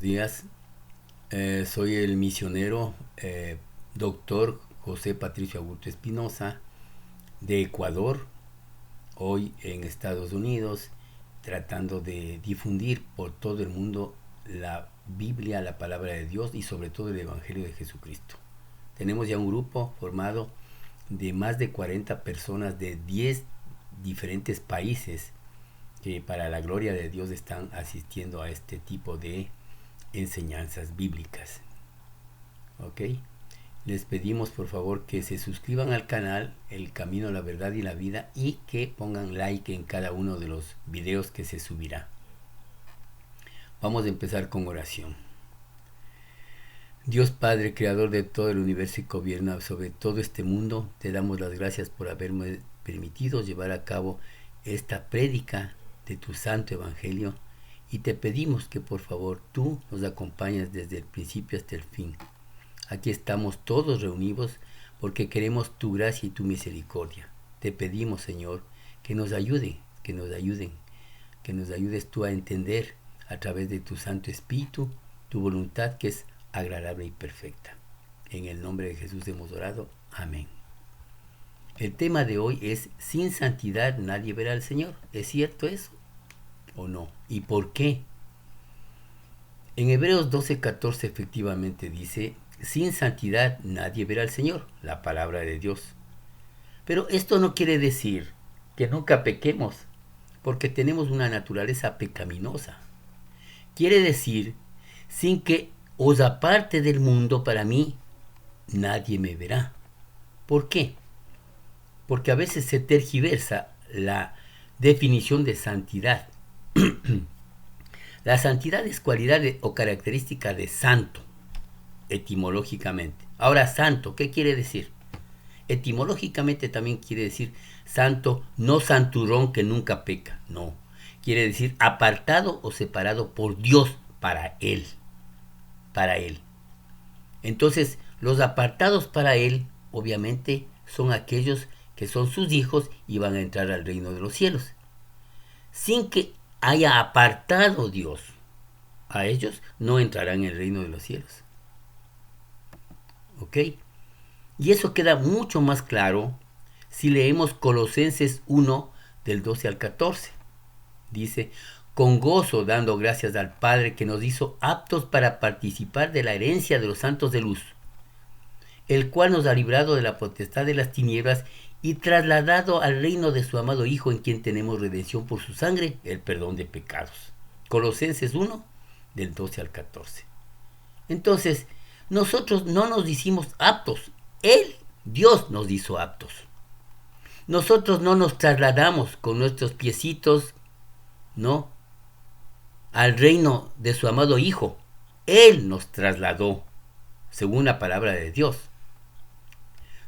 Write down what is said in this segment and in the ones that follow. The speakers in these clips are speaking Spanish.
días. Soy el misionero doctor José Patricio Augusto Espinosa de Ecuador, hoy en Estados Unidos, tratando de difundir por todo el mundo la Biblia, la palabra de Dios y sobre todo el Evangelio de Jesucristo. Tenemos ya un grupo formado de más de 40 personas de 10 diferentes países que para la gloria de Dios están asistiendo a este tipo de enseñanzas bíblicas. ¿Ok? Les pedimos por favor que se suscriban al canal El Camino, la Verdad y la Vida y que pongan like en cada uno de los videos que se subirá. Vamos a empezar con oración. Dios Padre, Creador de todo el universo y gobierna sobre todo este mundo, te damos las gracias por haberme permitido llevar a cabo esta prédica de tu santo evangelio y te pedimos que por favor tú nos acompañes desde el principio hasta el fin. Aquí estamos todos reunidos porque queremos tu gracia y tu misericordia. Te pedimos, Señor, que nos ayudes tú a entender a través de tu Santo Espíritu tu voluntad que es agradable y perfecta. En el nombre de Jesús hemos orado. Amén. El tema de hoy es: sin santidad nadie verá al Señor. ¿Es cierto eso o no? ¿Y por qué? En Hebreos 12:14 efectivamente dice: sin santidad nadie verá al Señor, la palabra de Dios. Pero esto no quiere decir que nunca pequemos, porque tenemos una naturaleza pecaminosa. Quiere decir, sin que os aparte del mundo, para mí nadie me verá. ¿Por qué? Porque a veces se tergiversa la definición de santidad. La santidad es cualidad o característica de santo, etimológicamente. Ahora, santo, ¿qué quiere decir? Etimológicamente también quiere decir santo, no santurrón que nunca peca, no. Quiere decir apartado o separado por Dios para Él. Para Él. Entonces, los apartados para Él, obviamente, son aquellos que son sus hijos y van a entrar al reino de los cielos. Sin que haya apartado Dios a ellos, no entrarán en el reino de los cielos. ¿Ok? Y eso queda mucho más claro si leemos Colosenses 1 del 12 al 14. Dice: con gozo dando gracias al Padre que nos hizo aptos para participar de la herencia de los santos de luz, el cual nos ha librado de la potestad de las tinieblas y trasladado al reino de su amado Hijo, en quien tenemos redención por su sangre, el perdón de pecados. Colosenses 1 del 12 al 14. Entonces, nosotros no nos hicimos aptos, Él, Dios, nos hizo aptos. Nosotros no nos trasladamos con nuestros piecitos, ¿no?, al reino de su amado Hijo. Él nos trasladó, según la palabra de Dios.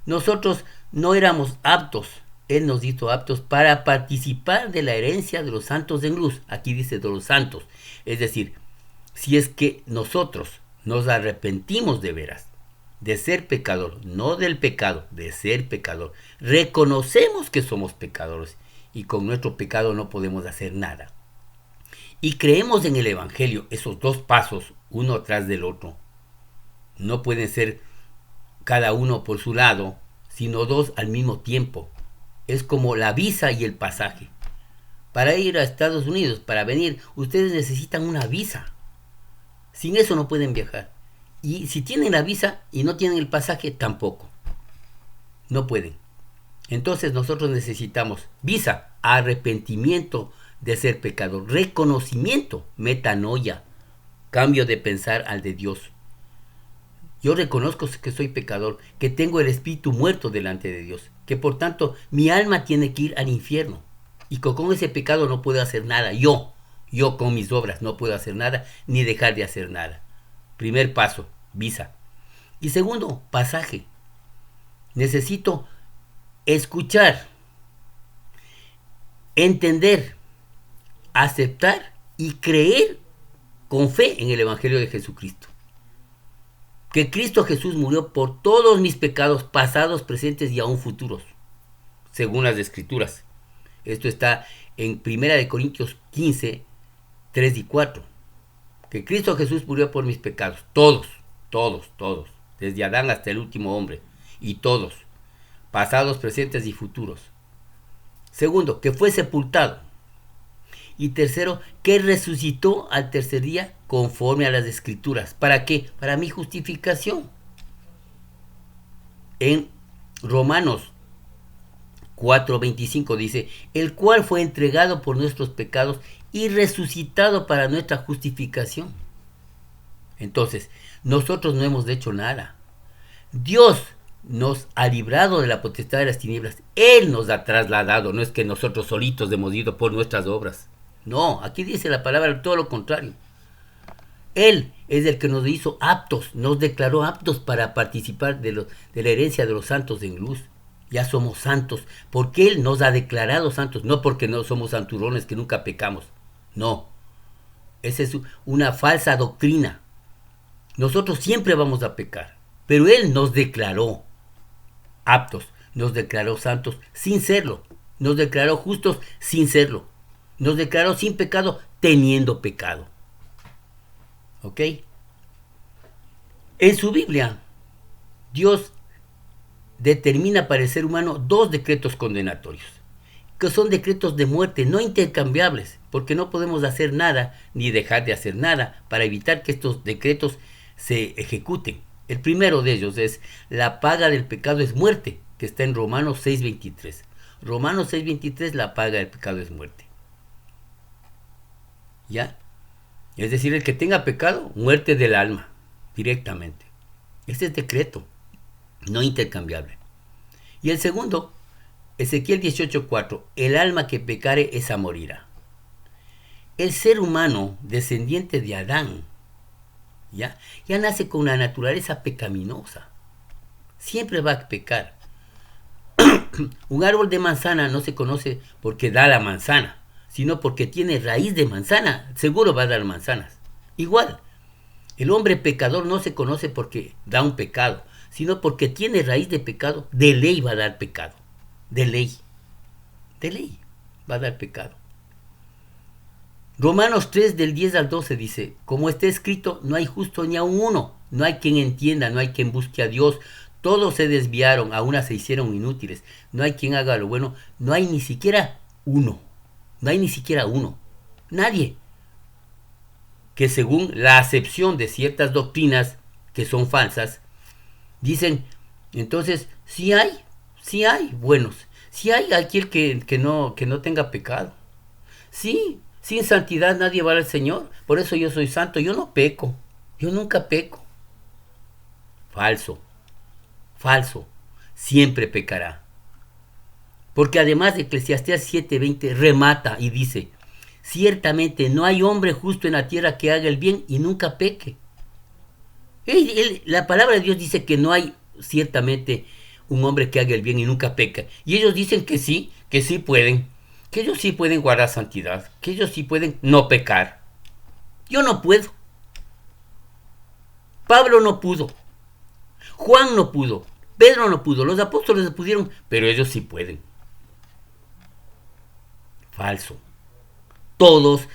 Nosotros no éramos aptos, Él nos hizo aptos para participar de la herencia de los santos en luz. Aquí dice de los santos. Es decir, si es que nosotros nos arrepentimos de veras de ser pecador, no del pecado, de ser pecador, reconocemos que somos pecadores y con nuestro pecado no podemos hacer nada, y creemos en el Evangelio, esos dos pasos, uno tras del otro, no pueden ser cada uno por su lado, sino dos al mismo tiempo. Es como la visa y el pasaje. Para ir a Estados Unidos, para venir, ustedes necesitan una visa. Sin eso no pueden viajar. Y si tienen la visa y no tienen el pasaje, tampoco. No pueden. Entonces nosotros necesitamos visa, arrepentimiento de ser pecador, reconocimiento, metanoia, cambio de pensar al de Dios. Yo reconozco que soy pecador, que tengo el espíritu muerto delante de Dios, que por tanto mi alma tiene que ir al infierno y que con ese pecado no puedo hacer nada. Yo con mis obras no puedo hacer nada ni dejar de hacer nada. Primer paso, visa. Y segundo, pasaje. Necesito escuchar, entender, aceptar y creer con fe en el Evangelio de Jesucristo. Que Cristo Jesús murió por todos mis pecados pasados, presentes y aún futuros, según las Escrituras. Esto está en 1 Corintios 15, 3 y 4. que Cristo Jesús murió por mis pecados, todos, todos, todos, desde Adán hasta el último hombre, y todos, pasados, presentes y futuros. Segundo, que fue sepultado. Y tercero, que resucitó al tercer día conforme a las Escrituras. ¿Para qué? Para mi justificación. En Romanos 4:25 dice, el cual fue entregado por nuestros pecados y resucitado para nuestra justificación. Entonces, nosotros no hemos hecho nada. Dios nos ha librado de la potestad de las tinieblas. Él nos ha trasladado, no es que nosotros solitos hemos ido por nuestras obras. No, aquí dice la palabra todo lo contrario. Él es el que nos hizo aptos, nos declaró aptos para participar de la herencia de los santos en luz. Ya somos santos, porque Él nos ha declarado santos, no porque no somos santurones que nunca pecamos. No, esa es una falsa doctrina. Nosotros siempre vamos a pecar, pero Él nos declaró aptos, nos declaró santos sin serlo, nos declaró justos sin serlo, nos declaró sin pecado teniendo pecado. ¿Ok? En su Biblia, Dios determina para el ser humano 2 decretos condenatorios, que son decretos de muerte no intercambiables, porque no podemos hacer nada ni dejar de hacer nada para evitar que estos decretos se ejecuten. El primero de ellos es la paga del pecado es muerte, que está en Romanos 6:23. Romanos 6:23, la paga del pecado es muerte. ¿Ya? Es decir, el que tenga pecado, muerte del alma, directamente. Este es decreto, no intercambiable. Y el segundo, Ezequiel 18:4, el alma que pecare esa morirá. El ser humano, descendiente de Adán, ya nace con una naturaleza pecaminosa. Siempre va a pecar. Un árbol de manzana no se conoce porque da la manzana, sino porque tiene raíz de manzana, seguro va a dar manzanas. Igual, el hombre pecador no se conoce porque da un pecado, sino porque tiene raíz de pecado, de ley va a dar pecado. De ley va a dar pecado. Romanos 3 del 10 al 12 dice, como está escrito, no hay justo ni aun uno, no hay quien entienda, no hay quien busque a Dios, todos se desviaron, a una se hicieron inútiles, no hay quien haga lo bueno, no hay ni siquiera uno, nadie, que según la acepción de ciertas doctrinas que son falsas, dicen, entonces, sí hay buenos, sí hay aquel que no tenga pecado, sí. Sin santidad nadie va al Señor. Por eso yo soy santo. Yo no peco. Yo nunca peco. Falso. Siempre pecará. Porque además Eclesiastés 7:20 remata y dice, ciertamente no hay hombre justo en la tierra que haga el bien y nunca peque. La palabra de Dios dice que no hay ciertamente un hombre que haga el bien y nunca peca. Y ellos dicen que sí pueden. Que ellos sí pueden guardar santidad, que ellos sí pueden no pecar. Yo no puedo. Pablo no pudo. Juan no pudo. Pedro no pudo. Los apóstoles no pudieron, pero ellos sí pueden. Falso. Todos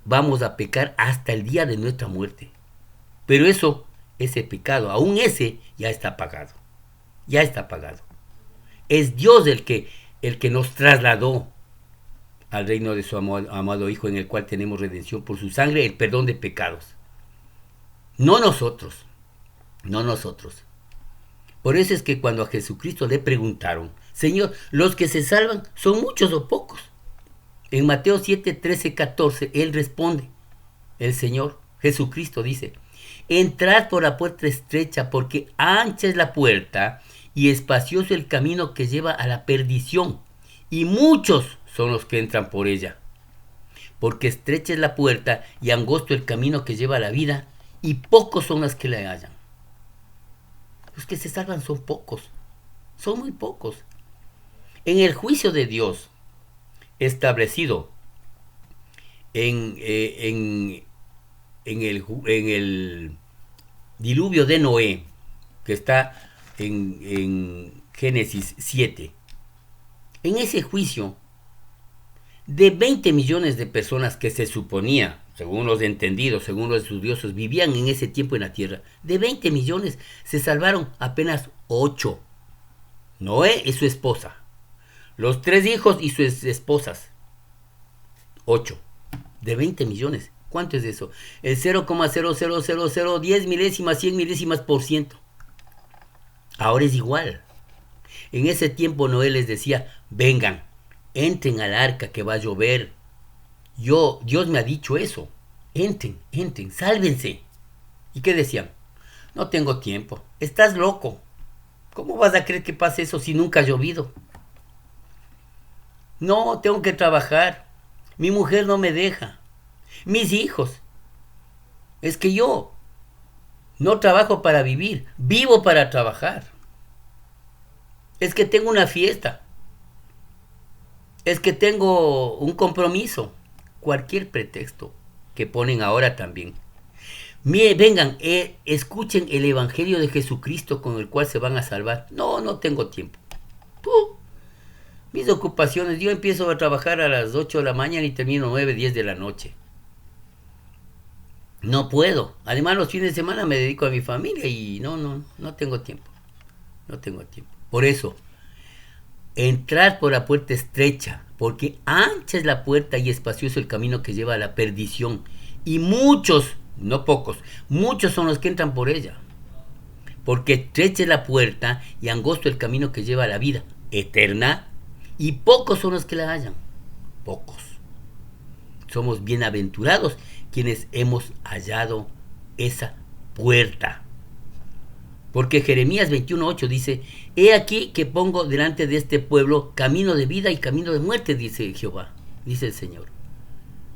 vamos a pecar hasta el día de nuestra muerte. Pero ese pecado, aún ese, ya está pagado. Ya está pagado. Es Dios el que nos trasladó al reino de su amado Hijo, en el cual tenemos redención por su sangre, el perdón de pecados. No nosotros. Por eso es que cuando a Jesucristo le preguntaron, Señor, ¿los que se salvan son muchos o pocos? En Mateo 7, 13, 14, Él responde, el Señor Jesucristo dice, entrad por la puerta estrecha, porque ancha es la puerta y espacioso el camino que lleva a la perdición, y muchos son los que entran por ella. Porque estrecha es la puerta y angosto el camino que lleva a la vida, y pocos son los que la hallan. Los que se salvan son pocos, son muy pocos. En el juicio de Dios establecido en el diluvio de Noé, que está en Génesis 7, en ese juicio, de 20 millones de personas que se suponía, según los entendidos, según los estudiosos, vivían en ese tiempo en la tierra. De 20 millones se salvaron apenas 8. Noé y su esposa. Los 3 hijos y sus esposas. 8. De 20 millones. ¿Cuánto es eso? El 0,00010 milésimas, 100 milésimas por ciento. Ahora es igual. En ese tiempo Noé les decía, vengan, entren al arca que va a llover. Dios me ha dicho eso. Entren, sálvense. ¿Y qué decían? No tengo tiempo. Estás loco. ¿Cómo vas a creer que pase eso si nunca ha llovido? No, tengo que trabajar. Mi mujer no me deja. Mis hijos. Es que yo no trabajo para vivir, vivo para trabajar. Es que tengo una fiesta. Es que tengo un compromiso. Cualquier pretexto que ponen ahora también. Miren, vengan, escuchen el Evangelio de Jesucristo con el cual se van a salvar. No tengo tiempo. Mis ocupaciones, yo empiezo a trabajar a las 8 de la mañana y termino 9, 10 de la noche. No puedo. Además, los fines de semana me dedico a mi familia y no tengo tiempo. No tengo tiempo. Por eso, entrar por la puerta estrecha, porque ancha es la puerta y espacioso el camino que lleva a la perdición. Y muchos, no pocos, muchos son los que entran por ella. Porque estrecha es la puerta y angosto el camino que lleva a la vida eterna, y pocos son los que la hallan. Pocos. Somos bienaventurados quienes hemos hallado esa puerta. Porque Jeremías 21:8 dice, he aquí que pongo delante de este pueblo camino de vida y camino de muerte, dice Jehová, dice el Señor.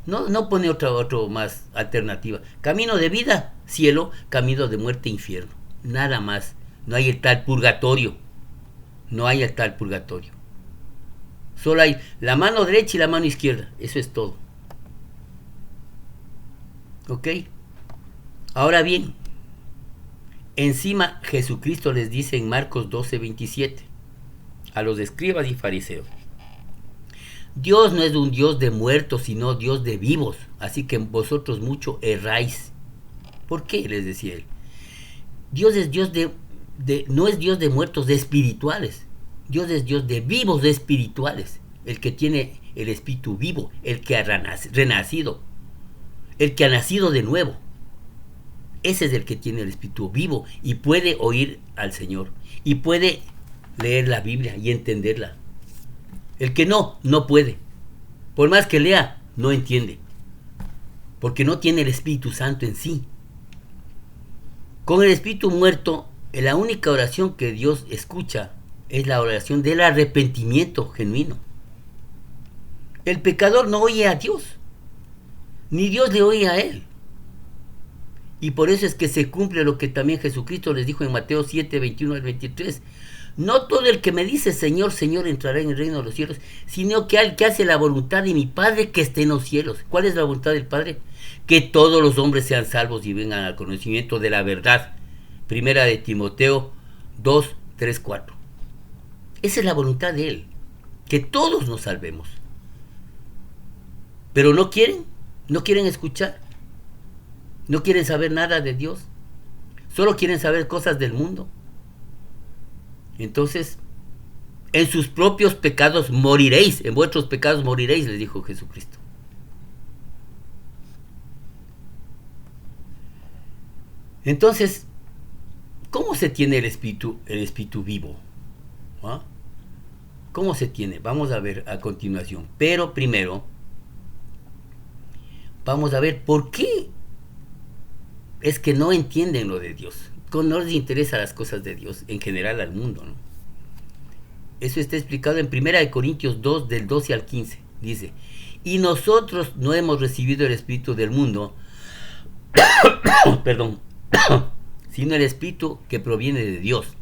No pone otra más alternativa. Camino de vida, cielo, camino de muerte, infierno. Nada más. No hay el tal purgatorio. No hay el tal purgatorio. Solo hay la mano derecha y la mano izquierda. Eso es todo. ¿Ok? Ahora bien, encima Jesucristo les dice en Marcos 12:27 a los escribas y fariseos, Dios no es un Dios de muertos, sino Dios de vivos, así que vosotros mucho erráis. ¿Por qué? Les decía él. Dios es Dios no es Dios de muertos, de espirituales. Dios es Dios de vivos, de espirituales. El que tiene el espíritu vivo, el que ha renacido, el que ha nacido de nuevo. Ese es el que tiene el espíritu vivo y puede oír al Señor y puede leer la Biblia y entenderla. El que no puede. Por más que lea, no entiende. Porque no tiene el Espíritu Santo en sí. Con el espíritu muerto, la única oración que Dios escucha es la oración del arrepentimiento genuino. El pecador no oye a Dios, ni Dios le oye a él. Y por eso es que se cumple lo que también Jesucristo les dijo en Mateo 7:21-23. No todo el que me dice Señor, Señor entrará en el reino de los cielos, sino que al que hace la voluntad de mi Padre que esté en los cielos. ¿Cuál es la voluntad del Padre? Que todos los hombres sean salvos y vengan al conocimiento de la verdad. Primera de Timoteo 2:3-4. Esa es la voluntad de Él, que todos nos salvemos. Pero no quieren escuchar, no quieren saber nada de Dios, solo quieren saber cosas del mundo. Entonces, en sus propios pecados moriréis, en vuestros pecados moriréis, les dijo Jesucristo. Entonces, ¿cómo se tiene el espíritu vivo? ¿Ah? ¿Cómo se tiene? Vamos a ver a continuación. Pero primero, vamos a ver por qué es que no entienden lo de Dios. No les interesa las cosas de Dios, en general al mundo, ¿no? Eso está explicado en 1 Corintios 2, del 12 al 15. Dice, y nosotros no hemos recibido el espíritu del mundo, perdón, sino el espíritu que proviene de Dios,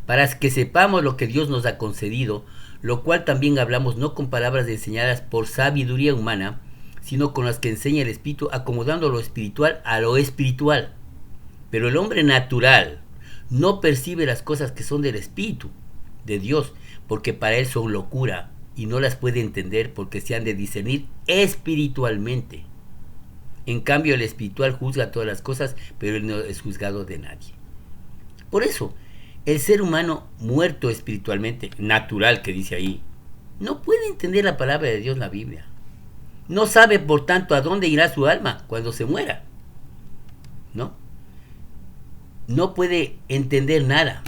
para que sepamos lo que Dios nos ha concedido, lo cual también hablamos no con palabras enseñadas por sabiduría humana, sino con las que enseña el espíritu, acomodando lo espiritual a lo espiritual. Pero el hombre natural no percibe las cosas que son del espíritu de Dios, porque para él son locura y no las puede entender porque se han de discernir espiritualmente. En cambio, el espiritual juzga todas las cosas, pero él no es juzgado de nadie. Por eso, el ser humano muerto espiritualmente, natural que dice ahí, no puede entender la palabra de Dios, la Biblia. No sabe, por tanto, a dónde irá su alma cuando se muera. ¿No? No puede entender nada.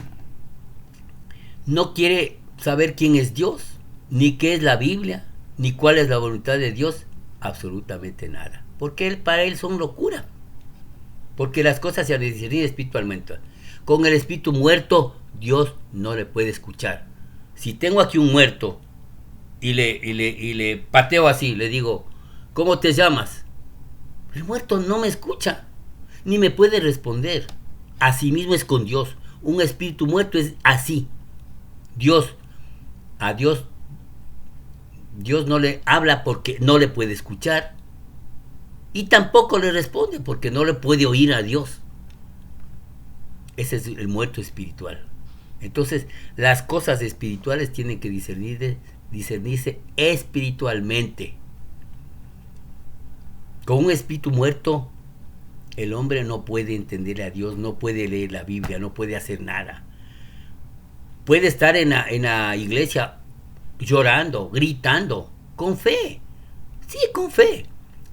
No quiere saber quién es Dios, ni qué es la Biblia, ni cuál es la voluntad de Dios, absolutamente nada. Porque para él son locura. Porque las cosas se han de discernir espiritualmente. Con el espíritu muerto, Dios no le puede escuchar. Si tengo aquí un muerto y le pateo así, le digo, ¿cómo te llamas? El muerto no me escucha, ni me puede responder. Así mismo es con Dios. Un espíritu muerto es así. A Dios no le habla porque no le puede escuchar. Y tampoco le responde porque no le puede oír a Dios. Ese es el muerto espiritual. Entonces, las cosas espirituales tienen que discernirse espiritualmente. Con un espíritu muerto, el hombre no puede entender a Dios, no puede leer la Biblia, no puede hacer nada. Puede estar en la iglesia llorando, gritando, con fe. Sí, con fe.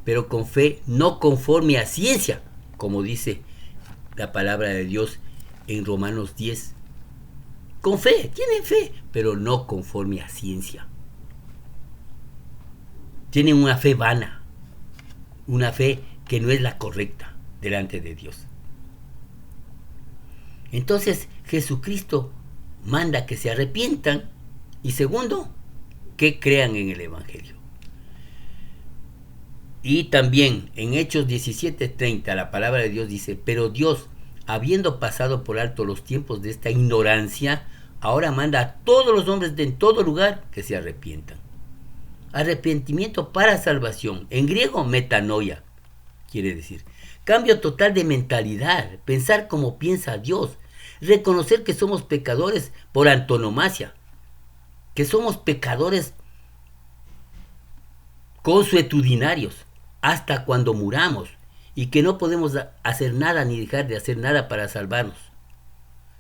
Pero con fe no conforme a ciencia, como dice la palabra de Dios en Romanos 10. Con fe, tienen fe, pero no conforme a ciencia. Tienen una fe vana, una fe que no es la correcta delante de Dios. Entonces Jesucristo manda que se arrepientan y segundo, que crean en el Evangelio. Y también en Hechos 17:30 la palabra de Dios dice, pero Dios, habiendo pasado por alto los tiempos de esta ignorancia, ahora manda a todos los hombres en todo lugar que se arrepientan. Arrepentimiento para salvación. En griego, metanoia, quiere decir cambio total de mentalidad, pensar como piensa Dios, reconocer que somos pecadores por antonomasia, que somos pecadores consuetudinarios hasta cuando muramos y que no podemos hacer nada ni dejar de hacer nada para salvarnos.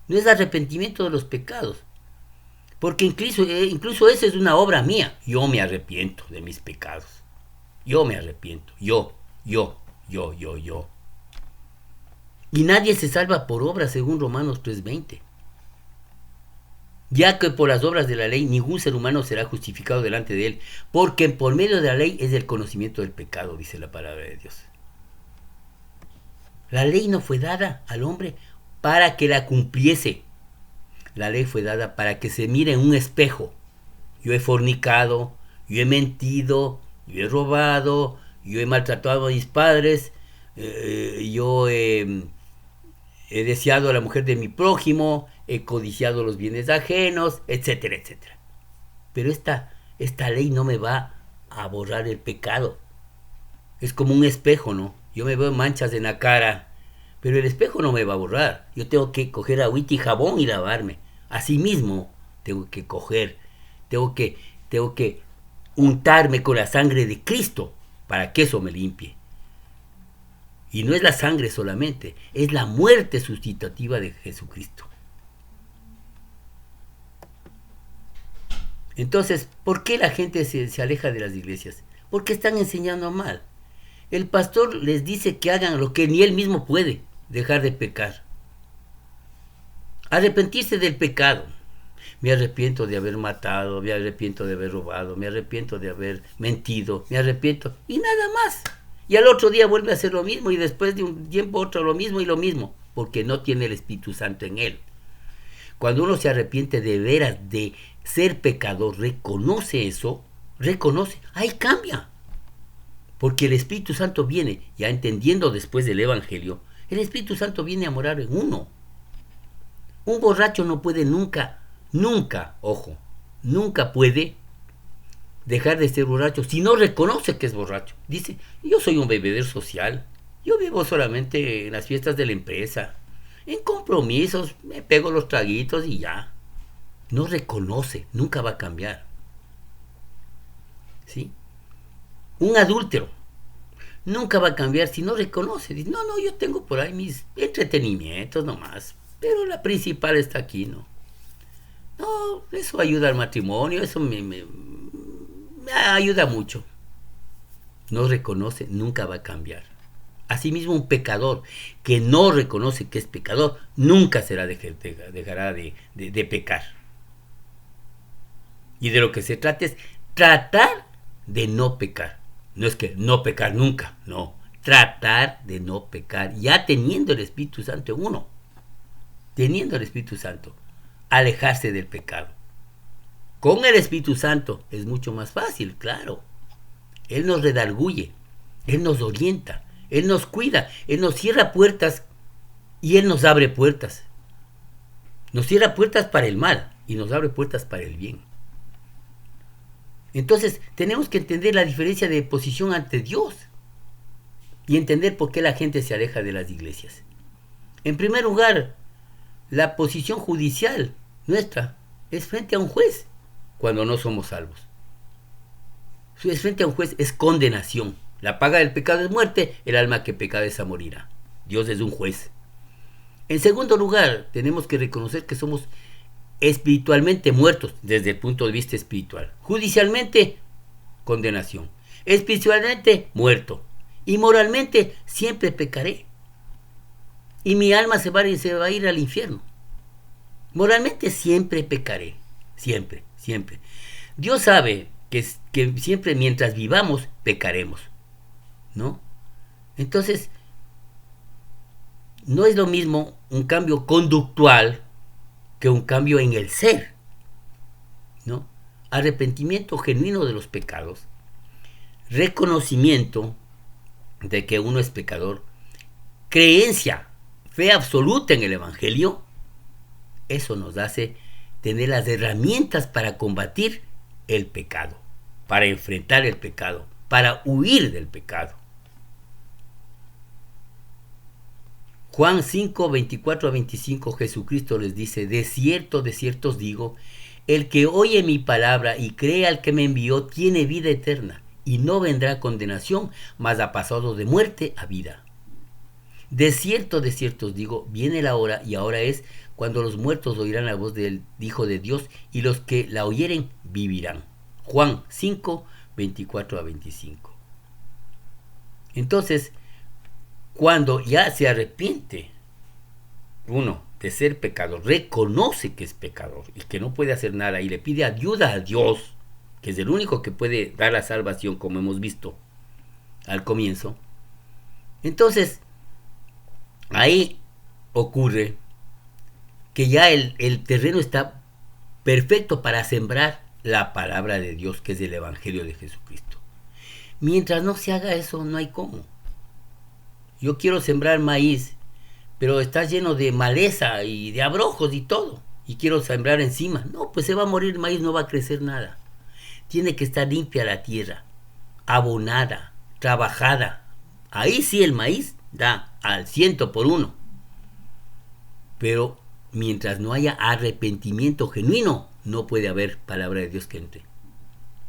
No es arrepentimiento de los pecados, porque incluso eso es una obra mía. Yo me arrepiento de mis pecados. Yo me arrepiento. Yo. Y nadie se salva por obra según Romanos 3:20. Ya que por las obras de la ley ningún ser humano será justificado delante de él, porque por medio de la ley es el conocimiento del pecado, dice la palabra de Dios. La ley no fue dada al hombre para que la cumpliese. La ley fue dada para que se mire en un espejo. Yo he fornicado, yo he mentido, yo he robado, yo he maltratado a mis padres, yo he deseado a la mujer de mi prójimo, he codiciado los bienes ajenos, etcétera, etcétera. Pero esta ley no me va a borrar el pecado. Es como un espejo, ¿no? Yo me veo manchas en la cara, pero el espejo no me va a borrar. Yo tengo que coger agüita y jabón y lavarme. Asimismo, tengo que untarme con la sangre de Cristo para que eso me limpie. Y no es la sangre solamente, es la muerte sustitutiva de Jesucristo. Entonces, ¿por qué la gente se aleja de las iglesias? Porque están enseñando mal. El pastor les dice que hagan lo que ni él mismo puede, dejar de pecar. Arrepentirse del pecado. Me arrepiento de haber matado, me arrepiento de haber robado, me arrepiento de haber mentido, me arrepiento y nada más. Y al otro día vuelve a hacer lo mismo y después de un tiempo otro lo mismo y lo mismo, porque no tiene el Espíritu Santo en él. Cuando uno se arrepiente de veras de ser pecador, reconoce eso, ahí cambia. Porque el Espíritu Santo viene, ya entendiendo después del Evangelio, el Espíritu Santo viene a morar en uno. Un borracho no puede nunca puede dejar de ser borracho si no reconoce que es borracho. Dice, yo soy un bebedor social, yo vivo solamente en las fiestas de la empresa, en compromisos, me pego los traguitos y ya. No reconoce, nunca va a cambiar. ¿Sí? Un adúltero nunca va a cambiar si no reconoce. Dice, no, yo tengo por ahí mis entretenimientos nomás, pero la principal está aquí, ¿no? No, eso ayuda al matrimonio, eso me ayuda mucho. No reconoce, nunca va a cambiar. Asimismo, un pecador que no reconoce que es pecador, nunca dejará de pecar. Y de lo que se trata es tratar de no pecar. No es que no pecar nunca, no. Tratar de no pecar, ya teniendo el Espíritu Santo en uno. Teniendo el Espíritu Santo. Alejarse del pecado. Con el Espíritu Santo es mucho más fácil, claro. Él nos redarguye, Él nos orienta, Él nos cuida, Él nos cierra puertas y Él nos abre puertas. Nos cierra puertas para el mal y nos abre puertas para el bien. Entonces tenemos que entender la diferencia de posición ante Dios y entender por qué la gente se aleja de las iglesias. En primer lugar, la posición judicial nuestra es frente a un juez cuando no somos salvos. Si es frente a un juez es condenación. La paga del pecado es muerte, el alma que peca esa morirá. Dios es un juez. En segundo lugar, tenemos que reconocer que somos espiritualmente muertos desde el punto de vista espiritual. Judicialmente, condenación. Espiritualmente, muerto. Y moralmente, siempre pecaré. Y mi alma se va a ir al infierno. Moralmente siempre pecaré. Siempre, siempre. Dios sabe que siempre mientras vivamos pecaremos, ¿no? Entonces, no es lo mismo un cambio conductual que un cambio en el ser, ¿no? Arrepentimiento genuino de los pecados, reconocimiento de que uno es pecador, creencia, fe absoluta en el Evangelio, eso nos hace tener las herramientas para combatir el pecado, para enfrentar el pecado, para huir del pecado. Juan 5, 24 a 25, Jesucristo les dice, de cierto os digo, el que oye mi palabra y cree al que me envió tiene vida eterna, y no vendrá condenación, mas ha pasado de muerte a vida. De cierto os digo, viene la hora, y ahora es, cuando los muertos oirán la voz del Hijo de Dios, y los que la oyeren vivirán. Juan 5, 24 a 25. Entonces, cuando ya se arrepiente uno de ser pecador, reconoce que es pecador y que no puede hacer nada y le pide ayuda a Dios, que es el único que puede dar la salvación, como hemos visto al comienzo, entonces ahí ocurre que ya el terreno está perfecto para sembrar la palabra de Dios, que es el Evangelio de Jesucristo. Mientras no se haga eso, no hay cómo. Yo quiero sembrar maíz, pero está lleno de maleza y de abrojos y todo, y quiero sembrar encima. No, pues se va a morir el maíz, no va a crecer nada. Tiene que estar limpia la tierra, abonada, trabajada. Ahí sí el maíz da al 100%. Pero mientras no haya arrepentimiento genuino, no puede haber palabra de Dios que entre.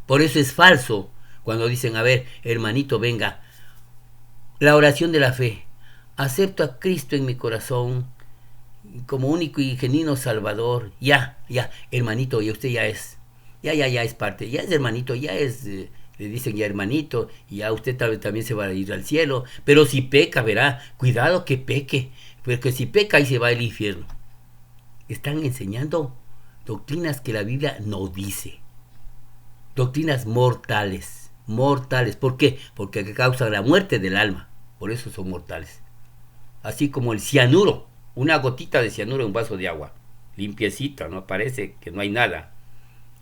Por eso es falso cuando dicen, a ver, hermanito, venga, la oración de la fe. Acepto a Cristo en mi corazón como único y genuino Salvador. Ya, hermanito, ya usted ya es. Ya es parte. Ya es hermanito, ya es. Le dicen ya hermanito, y ya usted también se va a ir al cielo. Pero si peca, verá, cuidado que peque. Porque si peca, ahí se va al infierno. Están enseñando doctrinas que la Biblia no dice. Doctrinas mortales. Mortales. ¿Por qué? Porque causan la muerte del alma. Por eso son mortales. Así como el cianuro. Una gotita de cianuro en un vaso de agua. Limpiecita, ¿no? Parece que no hay nada.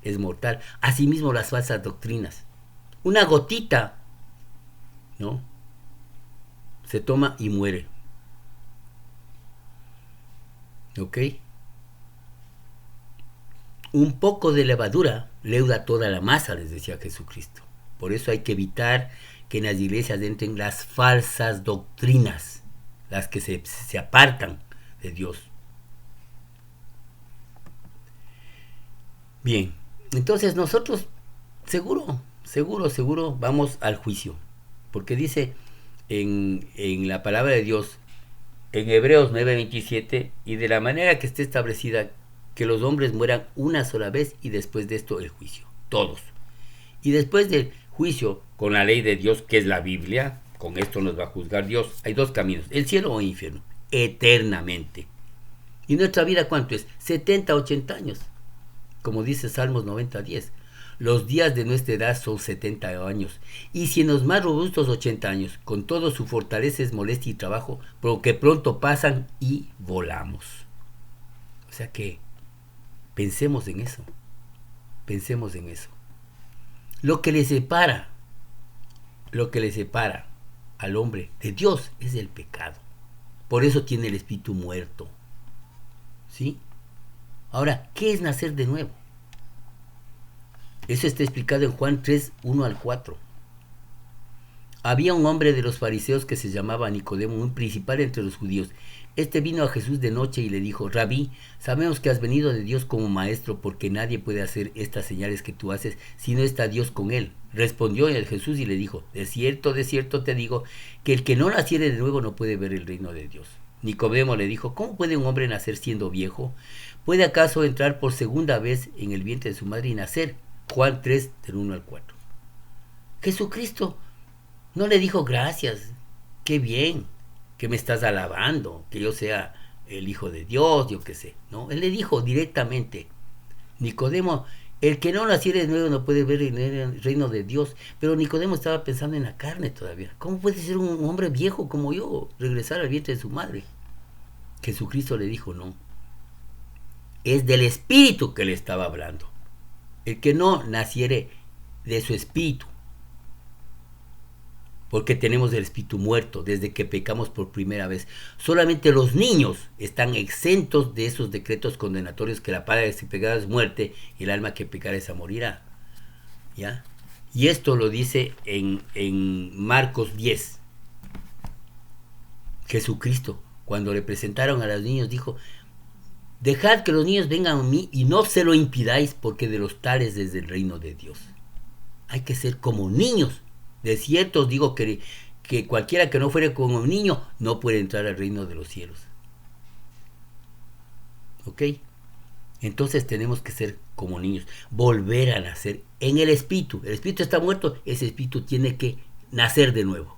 Es mortal. Asimismo las falsas doctrinas. Una gotita, ¿no? Se toma y muere. ¿Ok? Un poco de levadura leuda toda la masa, les decía Jesucristo. Por eso hay que evitar que en las iglesias entren las falsas doctrinas, las que se apartan de Dios. Bien, entonces nosotros seguro vamos al juicio, porque dice en la palabra de Dios, en Hebreos 9:27, y de la manera que esté establecida, que los hombres mueran una sola vez y después de esto el juicio, todos. Y después del juicio, con la ley de Dios, que es la Biblia, con esto nos va a juzgar Dios. Hay dos caminos, el cielo o el infierno, eternamente. ¿Y nuestra vida cuánto es? 70, 80 años. Como dice Salmos 90:10. Los días de nuestra edad son 70 años. Y si en los más robustos 80 años, con todo su fortaleza es molestia y trabajo, pero que pronto pasan y volamos. O sea que pensemos en eso. Pensemos en eso. Lo que le separa al hombre de Dios es el pecado. Por eso tiene el espíritu muerto. ¿Sí? Ahora, ¿qué es nacer de nuevo? Eso está explicado en Juan 3:1-4. Había un hombre de los fariseos que se llamaba Nicodemo, un principal entre los judíos. Este vino a Jesús de noche y le dijo: Rabí, sabemos que has venido de Dios como maestro, porque nadie puede hacer estas señales que tú haces si no está Dios con él. Respondió Jesús y le dijo: de cierto te digo, que el que no naciere de nuevo no puede ver el reino de Dios. Nicodemo le dijo: ¿cómo puede un hombre nacer siendo viejo? ¿Puede acaso entrar por segunda vez en el vientre de su madre y nacer? Juan 3:1-4. Jesucristo no le dijo: gracias, qué bien que me estás alabando, que yo sea el Hijo de Dios, yo qué sé. No, él le dijo directamente: Nicodemo, el que no naciere de nuevo no puede ver el reino de Dios. Pero Nicodemo estaba pensando en la carne todavía. ¿Cómo puede ser un hombre viejo como yo regresar al vientre de su madre? Jesucristo le dijo: no, es del Espíritu que le estaba hablando. El que no naciere de su espíritu, porque tenemos el espíritu muerto desde que pecamos por primera vez. Solamente los niños están exentos de esos decretos condenatorios, que la paga de pecado es muerte y el alma que pecare esa morirá. ¿Ya? Y esto lo dice en Marcos 10. Jesucristo, cuando le presentaron a los niños, dijo: dejad que los niños vengan a mí y no se lo impidáis, porque de los tales es el reino de Dios. Hay que ser como niños. De cierto os digo que cualquiera que no fuere como un niño no puede entrar al reino de los cielos. ¿Ok? Entonces tenemos que ser como niños, volver a nacer en el espíritu. El espíritu está muerto, ese espíritu tiene que nacer de nuevo.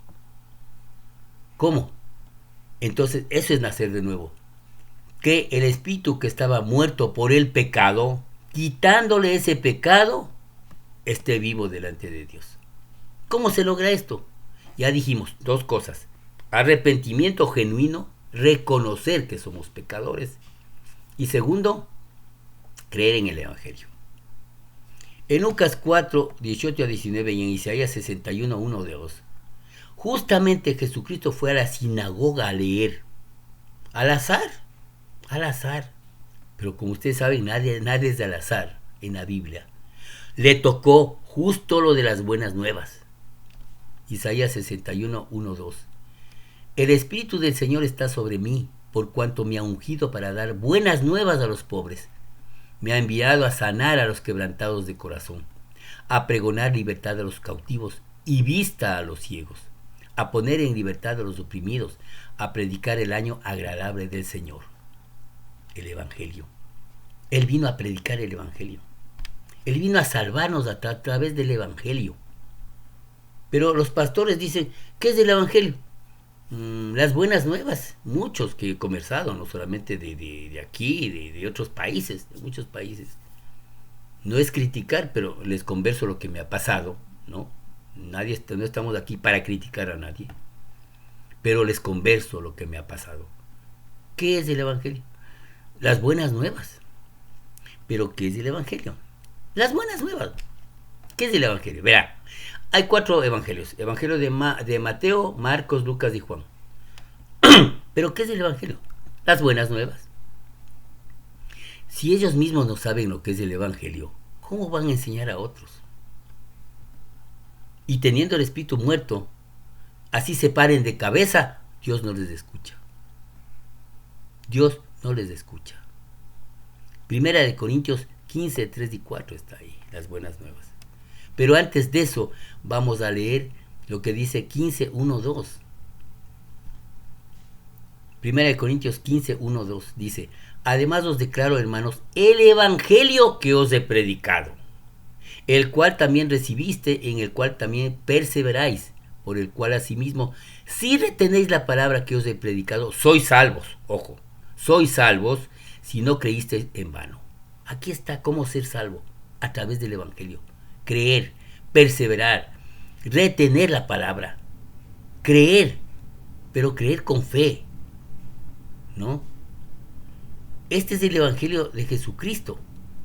¿Cómo? Entonces eso es nacer de nuevo. Que el espíritu que estaba muerto por el pecado, quitándole ese pecado, esté vivo delante de Dios. ¿Cómo se logra esto? Ya dijimos dos cosas: arrepentimiento genuino, reconocer que somos pecadores, y segundo, creer en el Evangelio. En Lucas 4:18-19 y en Isaías 61:1-2, justamente Jesucristo fue a la sinagoga a leer, al azar, pero como ustedes saben, nadie es al azar en la Biblia. Le tocó justo lo de las buenas nuevas. Isaías 61:1-2. El Espíritu del Señor está sobre mí, por cuanto me ha ungido para dar buenas nuevas a los pobres. Me ha enviado a sanar a los quebrantados de corazón, a pregonar libertad a los cautivos y vista a los ciegos, a poner en libertad a los oprimidos, a predicar el año agradable del Señor. El Evangelio. Él vino a predicar el Evangelio. Él vino a salvarnos a través del Evangelio. Pero los pastores dicen: ¿qué es el Evangelio? Las buenas nuevas. Muchos que he conversado, no solamente de aquí, de otros países, de muchos países. No es criticar, pero les converso lo que me ha pasado, ¿no? No estamos aquí para criticar a nadie, pero les converso lo que me ha pasado. ¿Qué es el Evangelio? Las buenas nuevas. ¿Pero qué es el Evangelio? Las buenas nuevas. ¿Qué es el Evangelio? Verá, hay 4 evangelios. Evangelio de Mateo, Marcos, Lucas y Juan. ¿Pero qué es el Evangelio? Las buenas nuevas. Si ellos mismos no saben lo que es el Evangelio, ¿cómo van a enseñar a otros? Y teniendo el espíritu muerto, así se paren de cabeza, Dios no les escucha. Dios no les escucha. Primera de Corintios 15, 3 y 4 está ahí, las buenas nuevas. Pero antes de eso, vamos a leer lo que dice 15, 1, 2. Primera de Corintios 15, 1, 2 dice: además os declaro, hermanos, el evangelio que os he predicado, el cual también recibiste, en el cual también perseveráis, por el cual asimismo, si retenéis la palabra que os he predicado, sois salvos. Ojo, sois salvos si no creísteis en vano. Aquí está cómo ser salvo, a través del evangelio. Creer, perseverar, retener la palabra, creer, pero creer con fe, ¿no? Este es el evangelio de Jesucristo,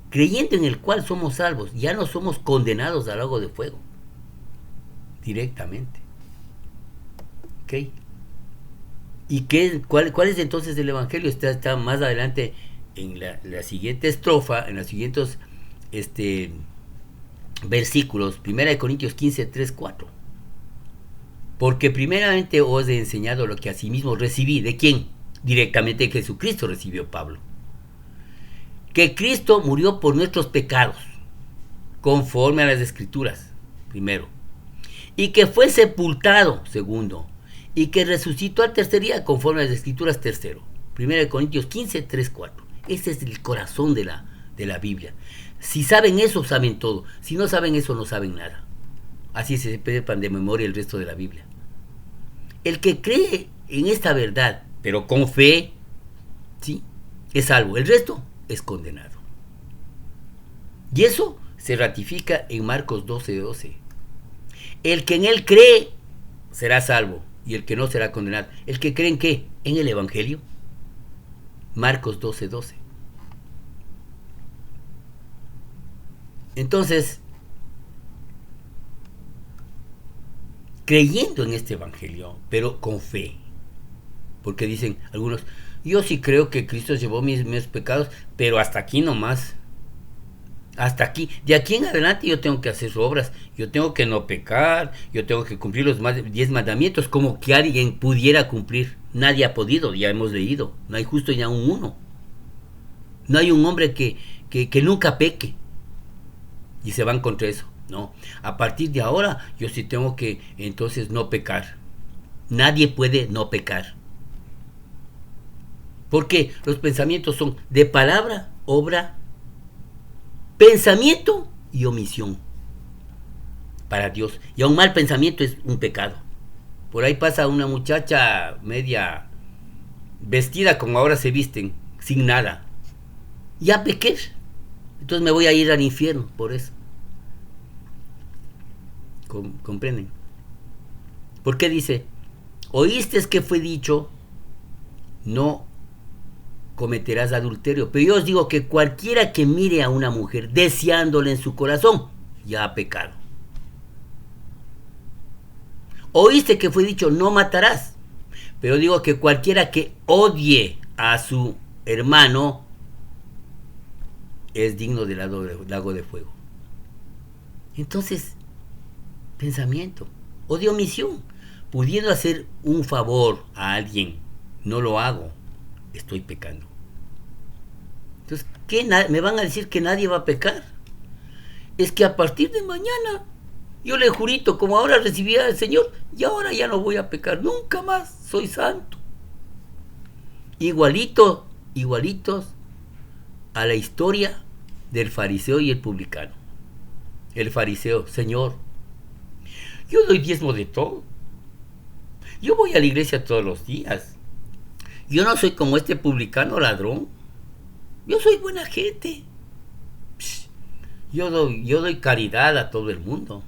creyendo en el cual somos salvos. Ya no somos condenados al lago de fuego directamente. ¿Ok? ¿Y cuál es entonces el evangelio? Está más adelante en la siguiente estrofa, en los siguientes versículos. 1 Corintios 15, 3, 4. Porque primeramente os he enseñado lo que asimismo recibí. ¿De quién? Directamente de Jesucristo recibió Pablo. Que Cristo murió por nuestros pecados, conforme a las Escrituras, primero. Y que fue sepultado, segundo. Y que resucitó al tercer día, conforme a las Escrituras, tercero. 1 Corintios 15, 3, 4. Ese es el corazón de la Biblia. Si saben eso, saben todo. Si no saben eso, no saben nada. Así se sepan de memoria el resto de la Biblia. El que cree en esta verdad, pero con fe, ¿sí?, es salvo. El resto es condenado. Y eso se ratifica en Marcos 12, 12. El que en él cree será salvo, y el que no será condenado. ¿El que cree en qué? En el evangelio. Marcos 12, 12. Entonces, creyendo en este evangelio, pero con fe, porque dicen algunos: yo sí creo que Cristo llevó mis pecados, pero hasta aquí nomás. Hasta aquí. De aquí en adelante yo tengo que hacer obras. Yo tengo que no pecar. Yo tengo que cumplir los más de 10 mandamientos, como que alguien pudiera cumplir. Nadie ha podido, ya hemos leído. No hay justo ni aún uno. No hay un hombre que nunca peque. Y se van contra eso. No. A partir de ahora yo sí tengo que entonces no pecar. Nadie puede no pecar. Porque los pensamientos son de palabra, obra, pensamiento y omisión para Dios. Y un mal pensamiento es un pecado. Por ahí pasa una muchacha media vestida como ahora se visten, sin nada. Ya pequé. Entonces me voy a ir al infierno por eso. ¿Comprenden? ¿Por qué dice: oíste que fue dicho, no cometerás adulterio? Pero yo os digo que cualquiera que mire a una mujer deseándola en su corazón, ya ha pecado. Oíste que fue dicho, no matarás. Pero digo que cualquiera que odie a su hermano es digno del lago de fuego. Entonces, pensamiento o de omisión. Pudiendo hacer un favor a alguien, no lo hago, estoy pecando. Entonces, ¿qué me van a decir que nadie va a pecar? Es que a partir de mañana yo le jurito, como ahora recibí al Señor, y ahora ya no voy a pecar nunca más, soy santo. Igualitos a la historia del fariseo y el publicano. El fariseo: Señor, yo doy diezmo de todo. Yo voy a la iglesia todos los días. Yo no soy como este publicano ladrón. Yo soy buena gente. Yo doy caridad a todo el mundo.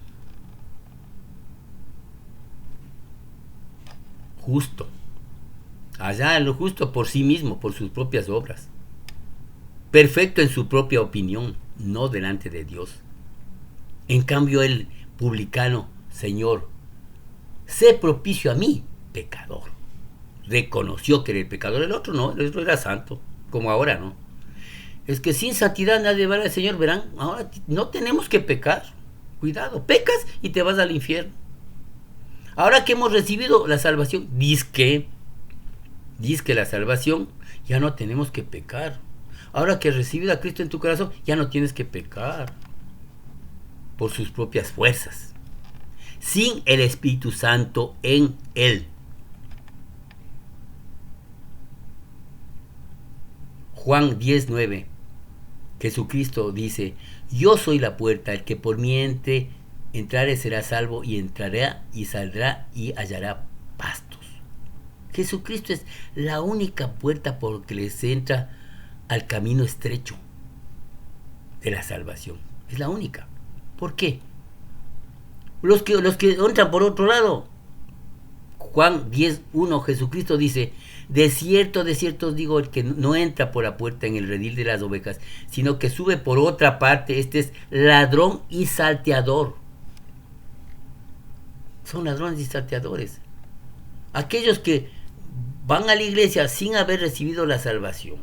Justo. Allá lo justo por sí mismo, por sus propias obras. Perfecto en su propia opinión, no delante de Dios. En cambio el publicano: Señor, sé propicio a mí, pecador. Reconoció que era el pecador. El otro no, el otro era santo, como ahora, ¿no? Es que sin santidad nadie va al Señor. Verán, ahora no tenemos que pecar. Cuidado, pecas y te vas al infierno. Ahora que hemos recibido la salvación, dizque la salvación, ya no tenemos que pecar. Ahora que has recibido a Cristo en tu corazón, ya no tienes que pecar por sus propias fuerzas, sin el Espíritu Santo en él. Juan 10:9, Jesucristo dice: yo soy la puerta, el que por mí entrare será salvo, y entrará y saldrá y hallará pastos. Jesucristo es la única puerta por que les entra al camino estrecho de la salvación. Es la única. ¿Por qué? Los que entran por otro lado. Juan 10:1, Jesucristo dice: de cierto os digo, el que no entra por la puerta en el redil de las ovejas, sino que sube por otra parte, este es ladrón y salteador. Son ladrones y salteadores. Aquellos que van a la iglesia sin haber recibido la salvación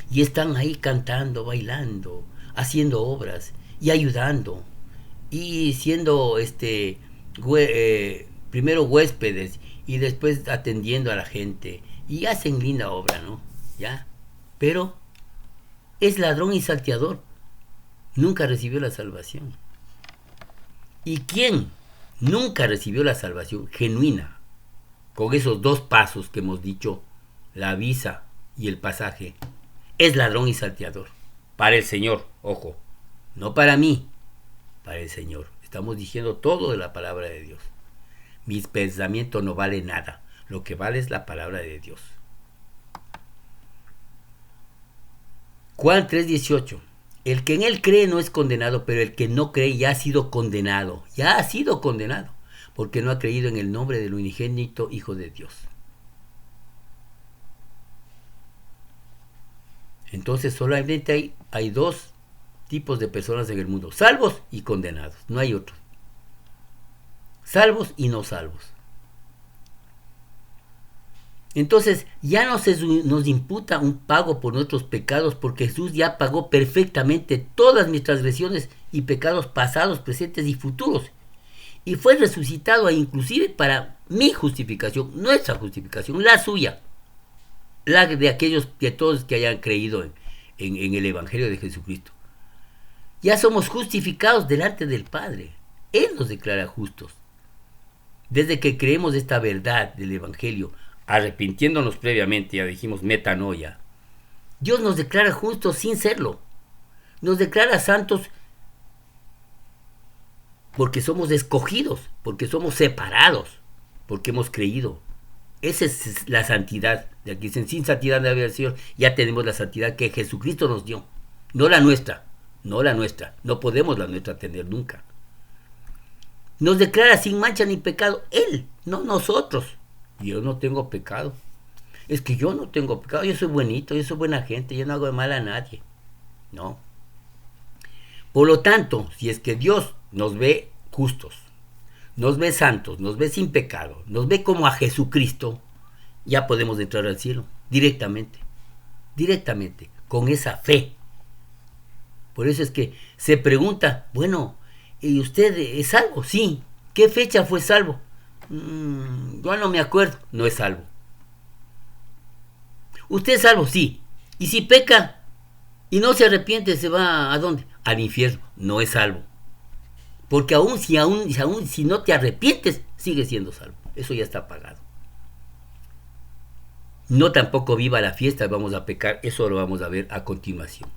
y están ahí cantando, bailando, haciendo obras y ayudando y siendo primero huéspedes y después atendiendo a la gente, y hacen linda obra, ¿no? Ya, pero es ladrón y salteador. Nunca recibió la salvación. ¿Y quién nunca recibió la salvación genuina? Con esos dos pasos que hemos dicho, la visa y el pasaje, es ladrón y salteador. Para el Señor, ojo, no para mí, para el Señor. Estamos diciendo todo de la palabra de Dios. Mis pensamientos no valen nada. Lo que vale es la palabra de Dios. Juan 3:18. El que en él cree no es condenado, pero el que no cree ya ha sido condenado. Ya ha sido condenado, porque no ha creído en el nombre del unigénito Hijo de Dios. Entonces solamente hay dos tipos de personas en el mundo: salvos y condenados. No hay otros. Salvos y no salvos. Entonces ya no se nos imputa un pago por nuestros pecados, porque Jesús ya pagó perfectamente todas mis transgresiones y pecados pasados, presentes y futuros, y fue resucitado inclusive para mi justificación, nuestra justificación, la suya, la de aquellos de todos que hayan creído en el Evangelio de Jesucristo. Ya somos justificados delante del Padre. Él nos declara justos. Desde que creemos esta verdad del Evangelio, arrepintiéndonos previamente, ya dijimos metanoia, Dios nos declara justos sin serlo. Nos declara santos porque somos escogidos, porque somos separados, porque hemos creído. Esa es la santidad. De aquí dicen: sin santidad no había el Señor. Ya tenemos la santidad que Jesucristo nos dio. No la nuestra. No la nuestra. No podemos la nuestra tener nunca. Nos declara sin mancha ni pecado Él, no nosotros. Yo no tengo pecado. Es que yo no tengo pecado. Yo soy buenito, yo soy buena gente. Yo no hago de mal a nadie. No. Por lo tanto, si es que Dios nos ve justos, nos ve santos, nos ve sin pecado, nos ve como a Jesucristo, ya podemos entrar al cielo directamente. Directamente, con esa fe. Por eso es que se pregunta: bueno, ¿y usted es salvo? Sí. ¿Qué fecha fue salvo? Yo no me acuerdo. No es salvo. ¿Usted es salvo? Sí. ¿Y si peca y no se arrepiente, se va a dónde? Al infierno. No es salvo. Porque aún si no te arrepientes, sigue siendo salvo. Eso ya está pagado. No tampoco viva la fiesta, vamos a pecar. Eso lo vamos a ver a continuación.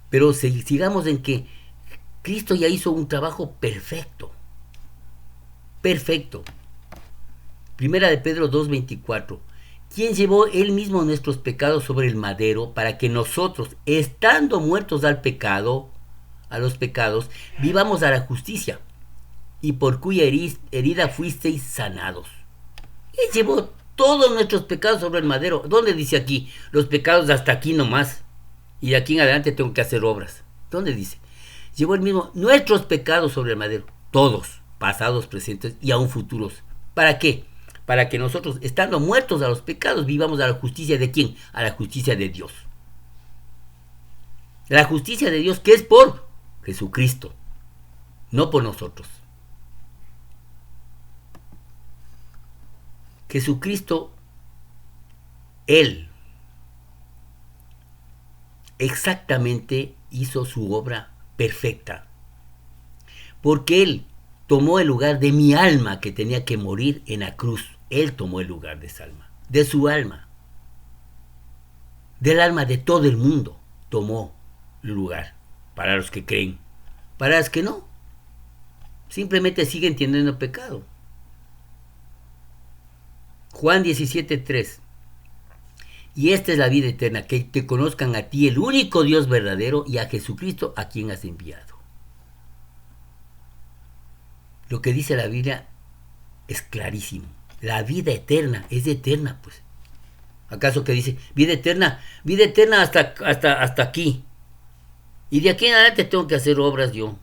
Pero sigamos en que Cristo ya hizo un trabajo perfecto. Perfecto. Primera de Pedro 2:24. Quien llevó él mismo nuestros pecados sobre el madero, para que nosotros, estando muertos al pecado, a los pecados, vivamos a la justicia, y por cuya herida fuisteis sanados. Él llevó todos nuestros pecados sobre el madero. ¿Dónde dice aquí? Los pecados hasta aquí nomás, y de aquí en adelante tengo que hacer obras. ¿Dónde dice? Llevó él mismo nuestros pecados sobre el madero. Todos, pasados, presentes y aún futuros. ¿Para qué? Para que nosotros, estando muertos a los pecados, vivamos a la justicia de ¿quién? A la justicia de Dios. La justicia de Dios, que es por Jesucristo, no por nosotros. Jesucristo, Él exactamente hizo su obra perfecta, porque Él tomó el lugar de mi alma que tenía que morir en la cruz. Él tomó el lugar de esa alma, de su alma. del alma de todo el mundo tomó lugar, para los que creen. Para los que no, simplemente siguen teniendo pecado. Juan 17:3. Y esta es la vida eterna, que te conozcan a ti, el único Dios verdadero, y a Jesucristo, a quien has enviado. Lo que dice la Biblia es clarísimo. La vida eterna es eterna, pues. ¿Acaso que dice vida eterna hasta aquí? Y de aquí en adelante tengo que hacer obras yo.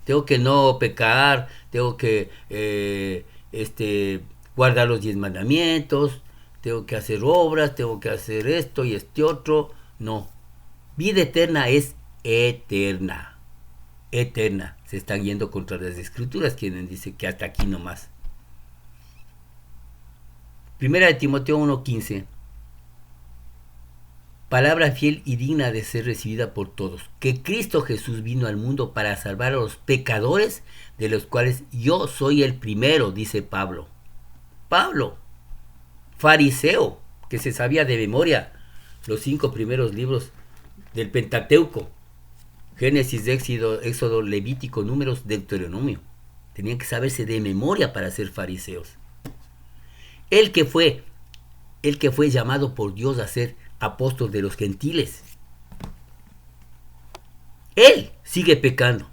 Tengo que no pecar, tengo que guardar los 10 mandamientos, tengo que hacer obras, tengo que hacer esto y este otro. No. Vida eterna es eterna. Eterna. Se están yendo contra las escrituras, quienes dicen que hasta aquí nomás. Primera de Timoteo 1:15. Palabra fiel y digna de ser recibida por todos, que Cristo Jesús vino al mundo para salvar a los pecadores, de los cuales yo soy el primero, dice Pablo. Pablo, fariseo, que se sabía de memoria los 5 primeros libros del Pentateuco: Génesis, Éxodo, Levítico, Números, Deuteronomio. Tenían que saberse de memoria para ser fariseos. El que fue llamado por Dios a ser apóstol de los gentiles. Él sigue pecando.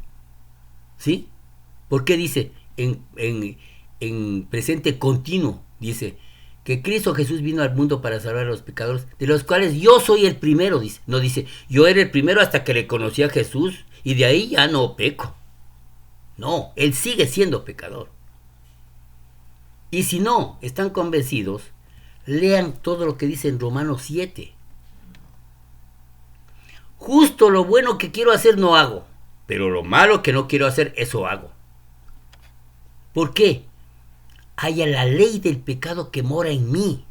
¿Sí? ¿Por qué dice en presente continuo? Dice que Cristo Jesús vino al mundo para salvar a los pecadores, de los cuales yo soy el primero, dice. No dice, yo era el primero hasta que le conocí a Jesús y de ahí ya no peco. No, él sigue siendo pecador. Y si no están convencidos, lean todo lo que dice en Romanos 7. Justo lo bueno que quiero hacer no hago, pero lo malo que no quiero hacer, eso hago. ¿Por qué? Hay la ley del pecado que mora en mí.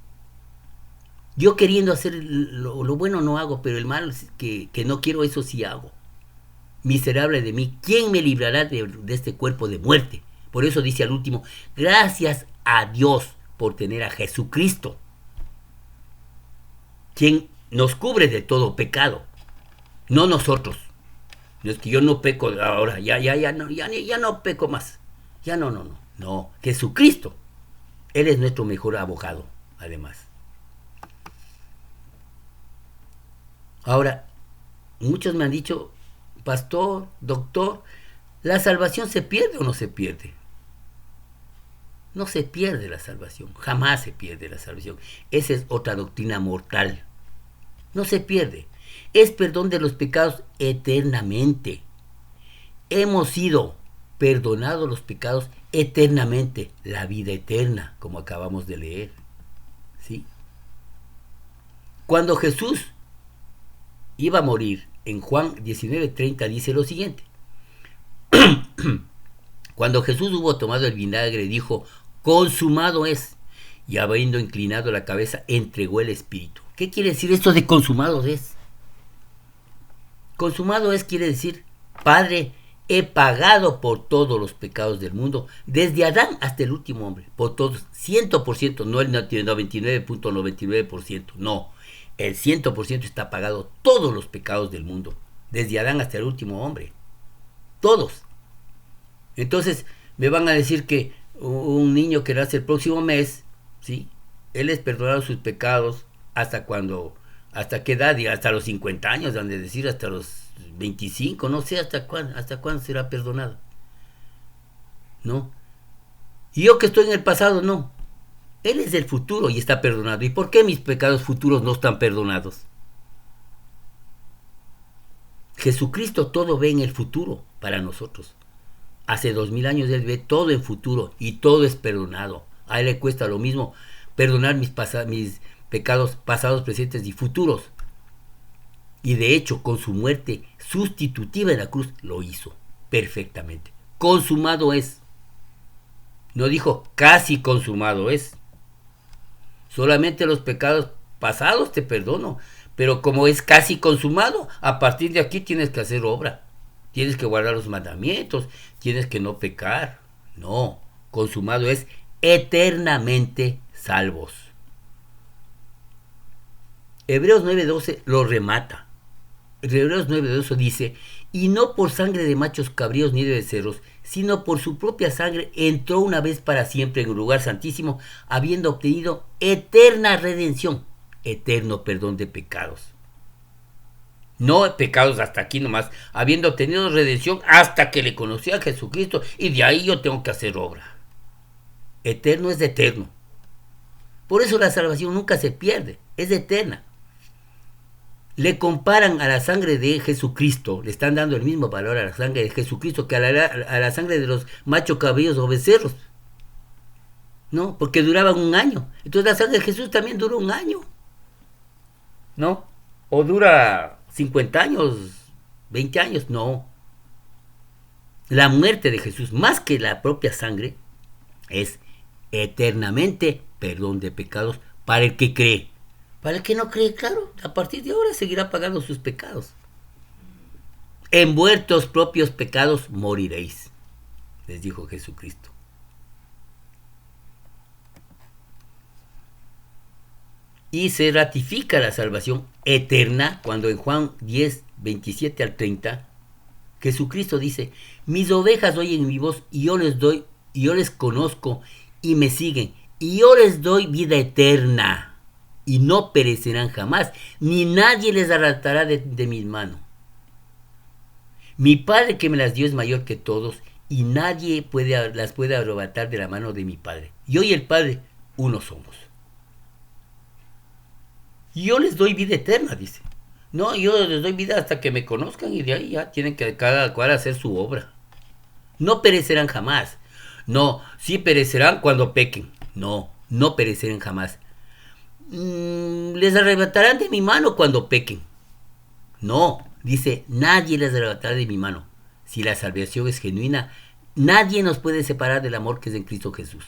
Yo queriendo hacer lo bueno no hago, pero el mal que no quiero, eso sí hago. Miserable de mí, ¿quién me librará de este cuerpo de muerte? Por eso dice al último, gracias a Dios por tener a Jesucristo, quien nos cubre de todo pecado. No nosotros. No es que yo no peco ahora, ya no peco más. Ya no. No, Jesucristo. Él es nuestro mejor abogado, además. Ahora, muchos me han dicho, pastor, doctor, ¿la salvación se pierde o no se pierde? No se pierde la salvación, jamás se pierde la salvación. Esa es otra doctrina mortal. No se pierde. Es perdón de los pecados eternamente. Hemos sido perdonados los pecados eternamente, la vida eterna, como acabamos de leer. ¿Sí? Cuando Jesús iba a morir, en Juan 19:30 dice lo siguiente. Cuando Jesús hubo tomado el vinagre, dijo, consumado es. Y habiendo inclinado la cabeza, entregó el espíritu. ¿Qué quiere decir esto de consumado es? Consumado es quiere decir, Padre, he pagado por todos los pecados del mundo, desde Adán hasta el último hombre, por todos, 100%, no el 99.99%, no, el 100% está pagado todos los pecados del mundo, desde Adán hasta el último hombre, todos. Entonces me van a decir que un niño que nace el próximo mes, ¿sí? Él es perdonado sus pecados hasta qué edad, y hasta los 50 años, han de decir, hasta los 25, no sé hasta cuándo será perdonado, ¿no? Y yo que estoy en el pasado, no. Él es del futuro y está perdonado. ¿Y por qué mis pecados futuros no están perdonados? Jesucristo todo ve en el futuro para nosotros. Hace 2000 años Él ve todo en futuro y todo es perdonado. A Él le cuesta lo mismo perdonar mis pecados pasados, presentes y futuros. Y de hecho, con su muerte sustitutiva en la cruz, lo hizo perfectamente. Consumado es. No dijo casi consumado es. Solamente los pecados pasados te perdono. Pero como es casi consumado, a partir de aquí tienes que hacer obra. Tienes que guardar los mandamientos. Tienes que no pecar. No, consumado es eternamente salvos. Hebreos 9:12 lo remata. Hebreos 9:12 dice, y no por sangre de machos cabríos ni de becerros, sino por su propia sangre entró una vez para siempre en el lugar santísimo, habiendo obtenido eterna redención, eterno perdón de pecados. No pecados hasta aquí nomás, habiendo obtenido redención hasta que le conocí a Jesucristo, y de ahí yo tengo que hacer obra. Eterno es eterno. Por eso la salvación nunca se pierde, es eterna. Le comparan a la sangre de Jesucristo, le están dando el mismo valor a la sangre de Jesucristo que a la sangre de los machos cabríos o becerros. ¿No? Porque duraban un año. Entonces la sangre de Jesús también duró un año. ¿No? O dura 50 años, 20 años. No. La muerte de Jesús, más que la propia sangre, es eternamente perdón de pecados para el que cree. Para el que no cree, claro, a partir de ahora seguirá pagando sus pecados. En vuestros propios pecados moriréis, les dijo Jesucristo. Y se ratifica la salvación eterna cuando en Juan 10, 27 al 30, Jesucristo dice, mis ovejas oyen mi voz y yo les doy, y yo les conozco y me siguen, y yo les doy vida eterna. Y no perecerán jamás, ni nadie les arrebatará de mis manos. Mi Padre que me las dio es mayor que todos, y nadie las puede arrebatar de la mano de mi Padre. Yo y el Padre, uno somos. Y yo les doy vida eterna, dice. No, yo les doy vida hasta que me conozcan, y de ahí ya tienen que cada cual hacer su obra. No perecerán jamás. No, sí perecerán cuando pequen. No, no perecerán jamás. Les arrebatarán de mi mano cuando pequen. No, dice, nadie les arrebatará de mi mano. Si la salvación es genuina, nadie nos puede separar del amor que es en Cristo Jesús.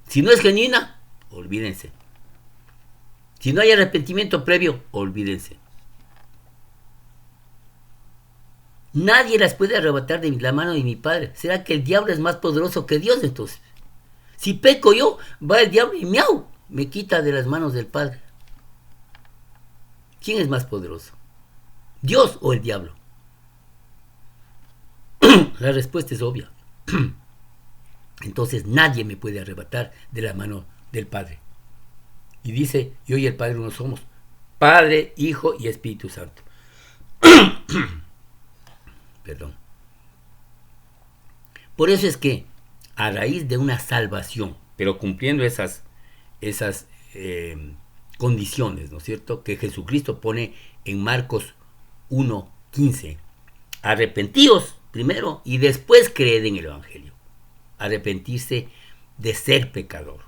Si no es genuina, olvídense. Si no hay arrepentimiento previo, olvídense. Nadie las puede arrebatar de la mano de mi Padre. ¿Será que el diablo es más poderoso que Dios entonces? Si peco yo, va el diablo y miau, me quita de las manos del Padre. ¿Quién es más poderoso? ¿Dios o el diablo? La respuesta es obvia. Entonces nadie me puede arrebatar de la mano del Padre. Y dice, yo y el Padre uno somos. Padre, Hijo y Espíritu Santo. Perdón. Por eso es que a raíz de una salvación, pero cumpliendo esas condiciones, ¿no es cierto?, que Jesucristo pone en Marcos 1:15. Arrepentíos primero y después creed en el Evangelio. Arrepentirse de ser pecador.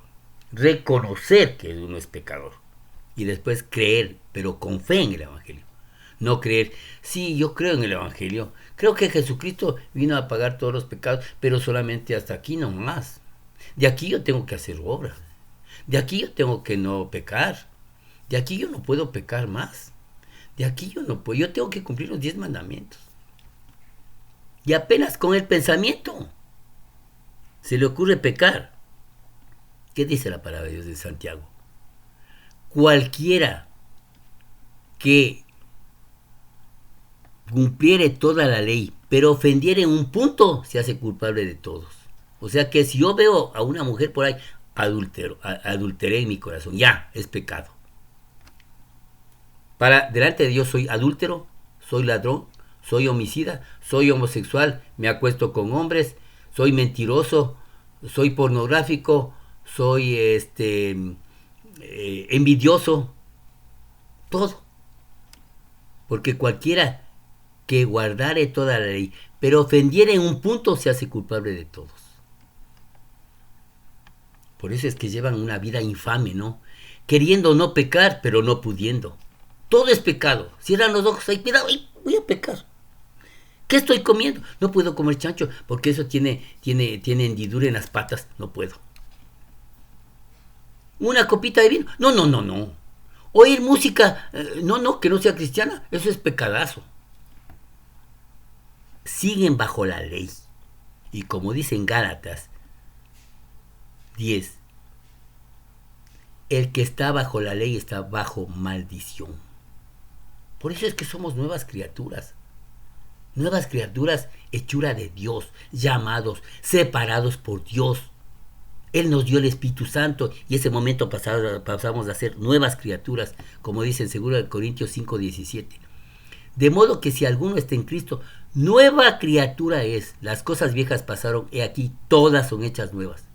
Reconocer que uno es pecador. Y después creer, pero con fe en el Evangelio. No creer, sí, yo creo en el Evangelio. Creo que Jesucristo vino a pagar todos los pecados, pero solamente hasta aquí no más. De aquí yo tengo que hacer obra. De aquí yo tengo que no pecar. De aquí yo no puedo pecar más. De aquí yo no puedo. Yo tengo que cumplir los 10 mandamientos. Y apenas con el pensamiento se le ocurre pecar. ¿Qué dice la palabra de Dios en Santiago? Cualquiera que cumpliere toda la ley, pero ofendiere en un punto, se hace culpable de todos. O sea que si yo veo a una mujer por ahí, adulteré en mi corazón, ya, es pecado. Delante de Dios soy adúltero, soy ladrón, soy homicida, soy homosexual, me acuesto con hombres, soy mentiroso, soy pornográfico, soy envidioso, todo. Porque cualquiera que guardare toda la ley, pero ofendiere en un punto, se hace culpable de todos. Por eso es que llevan una vida infame, ¿no? Queriendo no pecar, pero no pudiendo. Todo es pecado. Cierran los ojos, ay, cuidado, ay, voy a pecar. ¿Qué estoy comiendo? No puedo comer chancho, porque eso tiene hendidura en las patas. No puedo. Una copita de vino. No. Oír música, no, que no sea cristiana, eso es pecadazo. Siguen bajo la ley. Y como dice en Gálatas 10, El que está bajo la ley está bajo maldición. Por eso es que somos nuevas criaturas. Nuevas criaturas hechura de Dios, llamados, separados por Dios. Él nos dio el Espíritu Santo y ese momento pasamos a ser nuevas criaturas, como dice en 2 Corintios 5:17. De modo que si alguno está en Cristo, nueva criatura es. Las cosas viejas pasaron, he aquí, todas son hechas nuevas.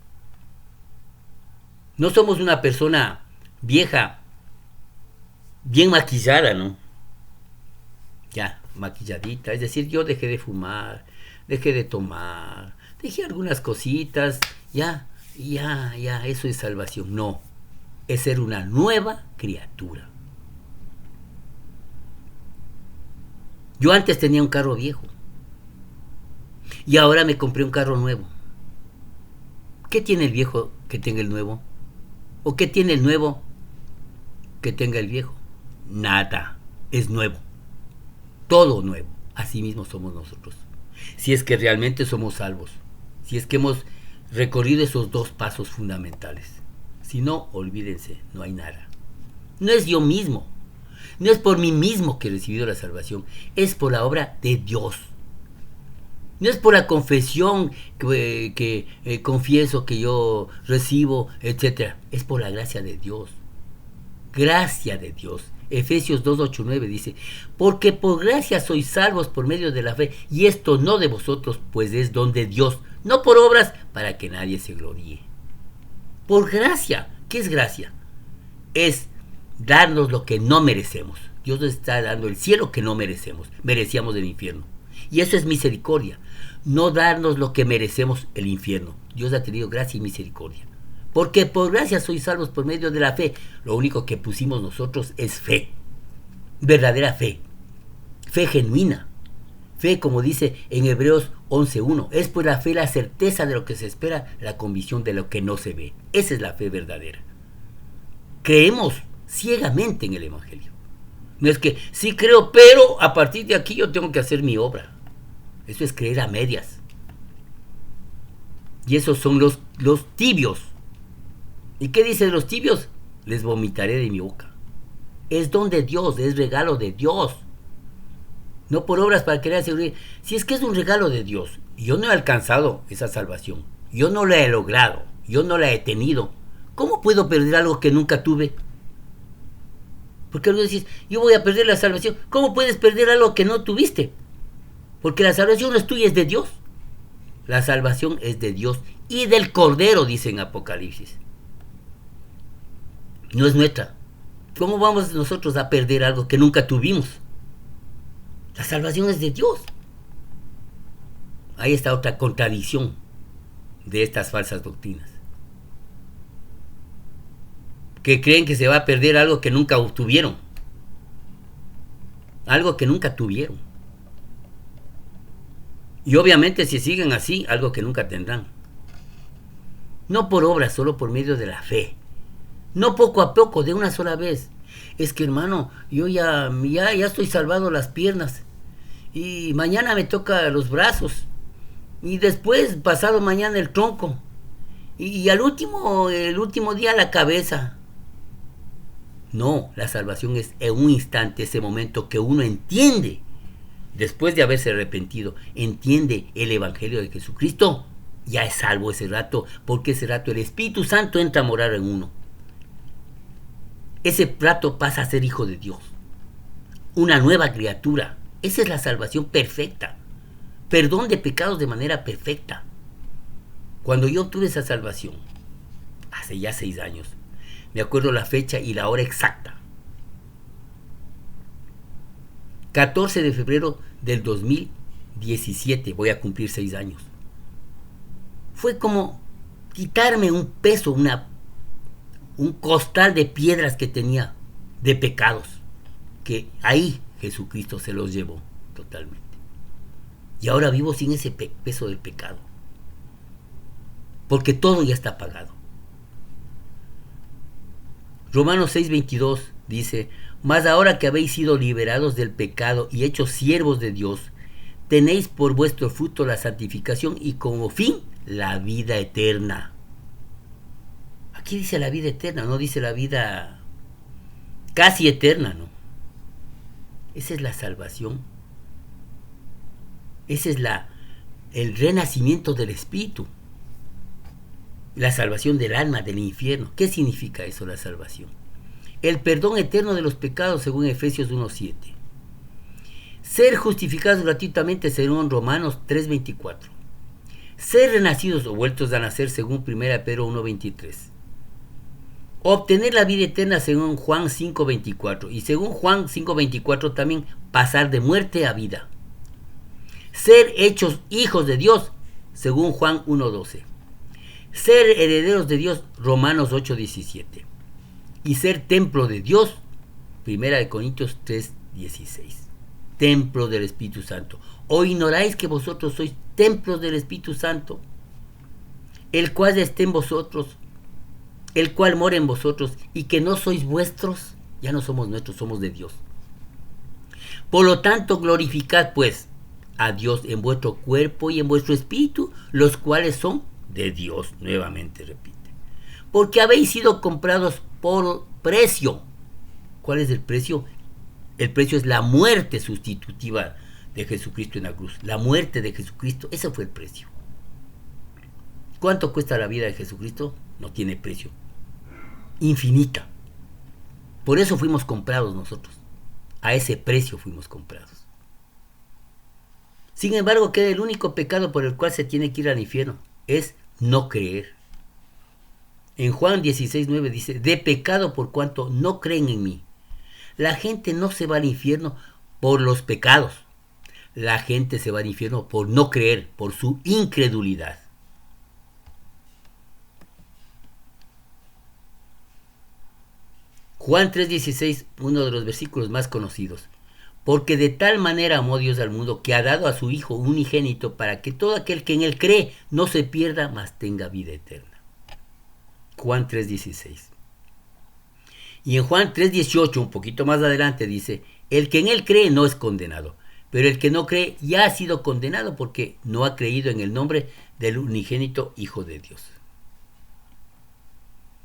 No somos una persona vieja, bien maquillada, ¿no? Ya, maquilladita. Es decir, yo dejé de fumar, dejé de tomar, dejé algunas cositas, ya, eso es salvación. No, es ser una nueva criatura. Yo antes tenía un carro viejo y ahora me compré un carro nuevo. ¿Qué tiene el viejo que tenga el nuevo? ¿O qué tiene el nuevo que tenga el viejo? Nada, es nuevo. Todo nuevo. Así mismo somos nosotros. Si es que realmente somos salvos. Si es que hemos recorrido esos dos pasos fundamentales. Si no, olvídense, no hay nada. No es yo mismo. No es por mí mismo que he recibido la salvación. Es por la obra de Dios. No es por la confesión que confieso que yo recibo, etc. Es por la gracia de Dios. Gracia de Dios. Efesios 2:8-9 dice, porque por gracia sois salvos por medio de la fe, y esto no de vosotros, pues es don de Dios, no por obras, para que nadie se gloríe. Por gracia. ¿Qué es gracia? Es darnos lo que no merecemos. Dios nos está dando el cielo que no merecemos. Merecíamos el infierno. Y eso es misericordia. No darnos lo que merecemos, el infierno. Dios ha tenido gracia y misericordia. Porque por gracia sois salvos por medio de la fe. Lo único que pusimos nosotros es fe. Verdadera fe. Fe genuina. Fe, como dice en Hebreos 11:1. Es por la fe la certeza de lo que se espera, la convicción de lo que no se ve. Esa es la fe verdadera. Creemos ciegamente en el Evangelio. No es que sí creo, pero a partir de aquí yo tengo que hacer mi obra. Eso es creer a medias. Y esos son los tibios. ¿Y qué dice de los tibios? Les vomitaré de mi boca. Es don de Dios, es regalo de Dios. No por obras para querer asegurar. Si es que es un regalo de Dios, yo no he alcanzado esa salvación, yo no la he logrado, yo no la he tenido, ¿cómo puedo perder algo que nunca tuve? Porque luego decís, yo voy a perder la salvación. ¿Cómo puedes perder algo que no tuviste? Porque la salvación no es tuya, es de Dios. La salvación es de Dios y del Cordero, dice en Apocalipsis. No es nuestra. ¿Cómo vamos nosotros a perder algo que nunca tuvimos? La salvación es de Dios. Ahí está otra contradicción de estas falsas doctrinas. Que creen que se va a perder algo que nunca obtuvieron. Algo que nunca tuvieron. Y obviamente si siguen así, algo que nunca tendrán. No por obras, solo por medio de la fe. No poco a poco, de una sola vez. Es que hermano, yo ya estoy salvado las piernas. Y mañana me toca los brazos. Y después, pasado mañana, el tronco. Y el último día la cabeza. No, la salvación es en un instante, ese momento que uno entiende, después de haberse arrepentido, entiende el Evangelio de Jesucristo, ya es salvo ese rato, porque ese rato el Espíritu Santo entra a morar en uno. Ese rato pasa a ser hijo de Dios, una nueva criatura. Esa es la salvación perfecta, perdón de pecados de manera perfecta. Cuando yo obtuve esa salvación, hace ya 6 años, me acuerdo la fecha y la hora exacta. 14 de febrero del 2017, voy a cumplir 6 años. Fue como quitarme un peso, un costal de piedras que tenía, de pecados, que ahí Jesucristo se los llevó totalmente. Y ahora vivo sin ese peso del pecado, porque todo ya está pagado. Romanos 6:22 dice, mas ahora que habéis sido liberados del pecado y hechos siervos de Dios, tenéis por vuestro fruto la santificación y como fin la vida eterna. Aquí dice la vida eterna, no dice la vida casi eterna, ¿no? Esa es la salvación. Ese es el renacimiento del espíritu. La salvación del alma del infierno. ¿Qué significa eso, la salvación? El perdón eterno de los pecados, según Efesios 1:7. Ser justificados gratuitamente, según Romanos 3:24. Ser renacidos o vueltos a nacer, según 1 Pedro 1:23. Obtener la vida eterna, según Juan 5:24. Y según Juan 5:24 también pasar de muerte a vida. Ser hechos hijos de Dios, según Juan 1:12. Ser herederos de Dios, Romanos 8:17. Y ser templo de Dios, 1 Corintios 3:16. Templo del Espíritu Santo. ¿O ignoráis que vosotros sois templos del Espíritu Santo, el cual está en vosotros, el cual mora en vosotros, y que no sois vuestros? Ya no somos nuestros, somos de Dios. Por lo tanto, glorificad pues a Dios en vuestro cuerpo y en vuestro espíritu, los cuales son de Dios. Nuevamente repite. Porque habéis sido comprados por precio. ¿Cuál es el precio? El precio es la muerte sustitutiva de Jesucristo en la cruz. La muerte de Jesucristo, ese fue el precio. ¿Cuánto cuesta la vida de Jesucristo? No tiene precio. Infinita. Por eso fuimos comprados nosotros. A ese precio fuimos comprados. Sin embargo, queda el único pecado por el cual se tiene que ir al infierno. Es no creer. En Juan 16:9 dice, de pecado por cuanto no creen en mí. La gente no se va al infierno por los pecados. La gente se va al infierno por no creer, por su incredulidad. Juan 3:16, uno de los versículos más conocidos. Porque de tal manera amó Dios al mundo que ha dado a su Hijo unigénito para que todo aquel que en él cree no se pierda, mas tenga vida eterna. Juan 3:16. Y en Juan 3:18, un poquito más adelante, dice, el que en él cree no es condenado, pero el que no cree ya ha sido condenado porque no ha creído en el nombre del unigénito Hijo de Dios.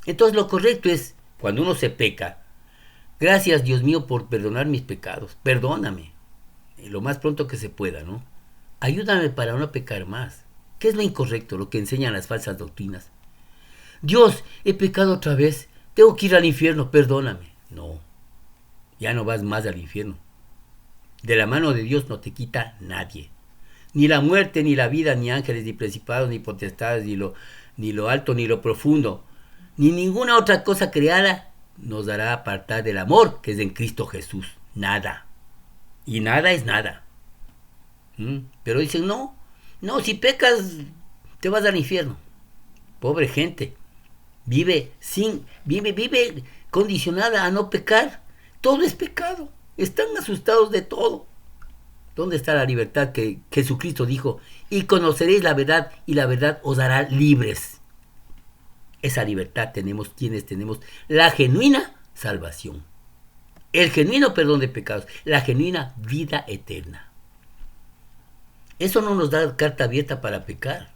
Entonces lo correcto es, cuando uno se peca, gracias Dios mío por perdonar mis pecados, perdóname, lo más pronto que se pueda, ¿no? Ayúdame para no pecar más. ¿Qué es lo incorrecto, lo que enseñan las falsas doctrinas? Dios, he pecado otra vez, tengo que ir al infierno, perdóname. No, ya no vas más al infierno. De la mano de Dios no te quita nadie. Ni la muerte, ni la vida, ni ángeles, ni principados, ni potestades, ni lo alto, ni lo profundo, ni ninguna otra cosa creada nos dará apartar del amor que es en Cristo Jesús. Nada. Y nada es nada. Pero dicen, no, si pecas, te vas al infierno. Pobre gente. Vive condicionada a no pecar. Todo es pecado. Están asustados de todo. ¿Dónde está la libertad que Jesucristo dijo? Y conoceréis la verdad, y la verdad os hará libres. Esa libertad tenemos quienes tenemos la genuina salvación, el genuino perdón de pecados, la genuina vida eterna. Eso no nos da carta abierta para pecar.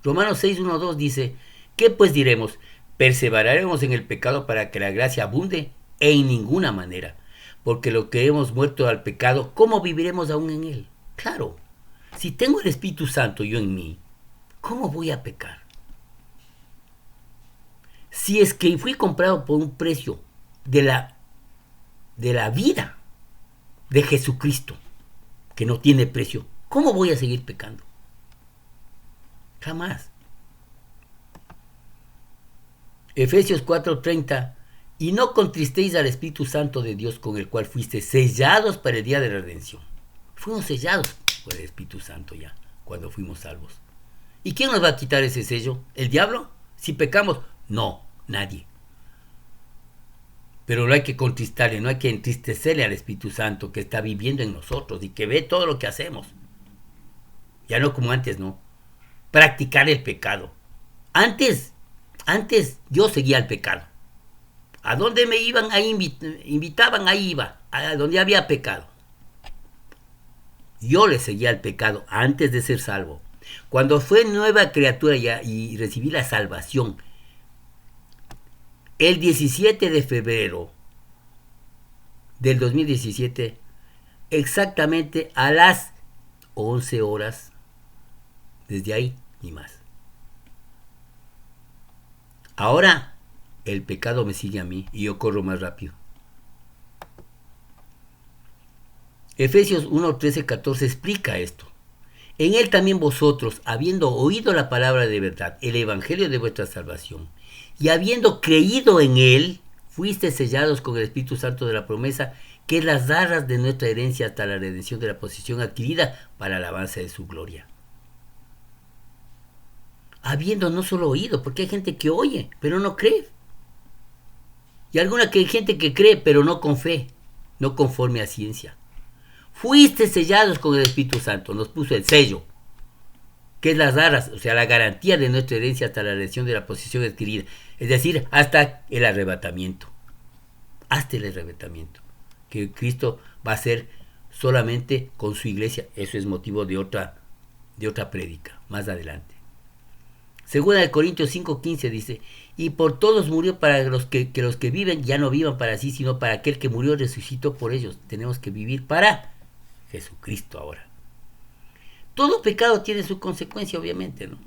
Romanos 6:1-2 dice, ¿qué pues diremos? ¿Perseveraremos en el pecado para que la gracia abunde? En ninguna manera, porque lo que hemos muerto al pecado, ¿cómo viviremos aún en él? Claro, si tengo el Espíritu Santo yo en mí, ¿cómo voy a pecar? Si es que fui comprado por un precio de la vida de Jesucristo, que no tiene precio, ¿cómo voy a seguir pecando? Jamás. Efesios 4:30, y no contristéis al Espíritu Santo de Dios, con el cual fuiste sellados para el día de la redención. Fuimos sellados por el Espíritu Santo ya, cuando fuimos salvos. ¿Y quién nos va a quitar ese sello? ¿El diablo? Si pecamos, no, nadie. Pero no hay que contristarle, no hay que entristecerle al Espíritu Santo que está viviendo en nosotros y que ve todo lo que hacemos. Ya no como antes, no. Practicar el pecado. Antes yo seguía el pecado. A donde me iban, ahí invitaban, ahí iba. A donde había pecado. Yo le seguía el pecado antes de ser salvo. Cuando fue nueva criatura ya y recibí la salvación, el 17 de febrero del 2017, exactamente a las 11 horas, desde ahí y más. Ahora el pecado me sigue a mí y yo corro más rápido. Efesios 1, 13, 14 explica esto. En él también vosotros, habiendo oído la palabra de verdad, el evangelio de vuestra salvación, y habiendo creído en él, fuiste sellados con el Espíritu Santo de la promesa, que es las arras de nuestra herencia hasta la redención de la posesión adquirida para la alabanza de su gloria. Habiendo no solo oído, porque hay gente que oye, pero no cree. Y alguna gente que cree, pero no con fe, no conforme a ciencia. Fuiste sellados con el Espíritu Santo, nos puso el sello, que es las arras, o sea, la garantía de nuestra herencia hasta la redención de la posesión adquirida, es decir, hasta el arrebatamiento, que Cristo va a hacer solamente con su iglesia. Eso es motivo de otra prédica, más adelante. Segunda de Corintios 5:15 dice, y por todos murió para los que viven ya no vivan para sí, sino para aquel que murió y resucitó por ellos. Tenemos que vivir para Jesucristo ahora. Todo pecado tiene su consecuencia, obviamente, ¿no?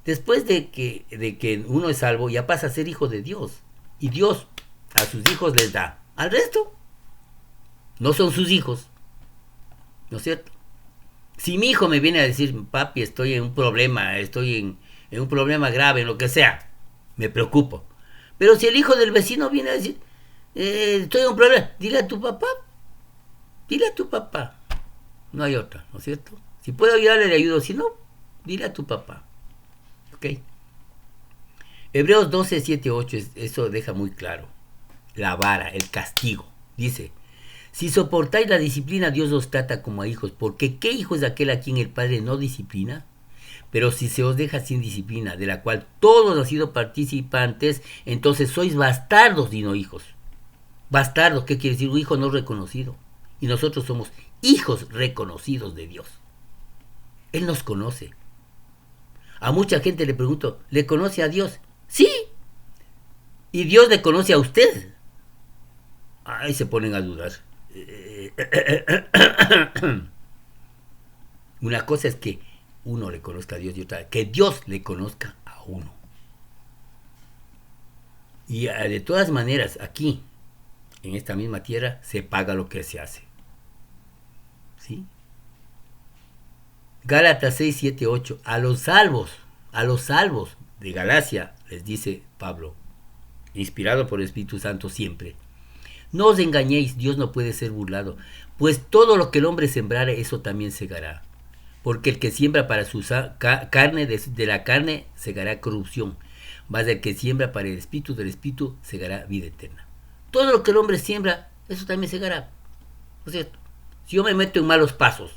Después de que uno es salvo, ya pasa a ser hijo de Dios. Y Dios a sus hijos les da. Al resto, no son sus hijos. ¿No es cierto? Si mi hijo me viene a decir, papi, estoy en un problema, estoy en un problema grave, en lo que sea, me preocupo. Pero si el hijo del vecino viene a decir, estoy en un problema, dile a tu papá. No hay otra, ¿no es cierto? Si puedo ayudarle, le ayudo. Si no, dile a tu papá. ¿Ok? Hebreos 12, 7, 8, eso deja muy claro. La vara, el castigo. Dice, si soportáis la disciplina, Dios os trata como a hijos, porque ¿qué hijo es aquel a quien el Padre no disciplina? Pero si se os deja sin disciplina, de la cual todos han sido participantes, entonces sois bastardos y no hijos. Bastardos, ¿qué quiere decir? Un hijo no reconocido. Y nosotros somos hijos reconocidos de Dios. Él nos conoce. A mucha gente le pregunto, ¿le conoce a Dios? Sí. ¿Y Dios le conoce a usted? Ahí se ponen a dudar. Una cosa es que uno le conozca a Dios y otra que Dios le conozca a uno. Y de todas maneras, aquí, en esta misma tierra, se paga lo que se hace. ¿Sí? Gálatas 6, 7, 8. A los salvos de Galacia, les dice Pablo, inspirado por el Espíritu Santo siempre. No os engañéis, Dios no puede ser burlado, pues todo lo que el hombre sembrare, eso también segará. Porque el que siembra para su carne, de la carne, segará corrupción. Mas el que siembra para el espíritu, del espíritu, segará vida eterna. Todo lo que el hombre siembra, eso también segará. ¿No es cierto? Si yo me meto en malos pasos,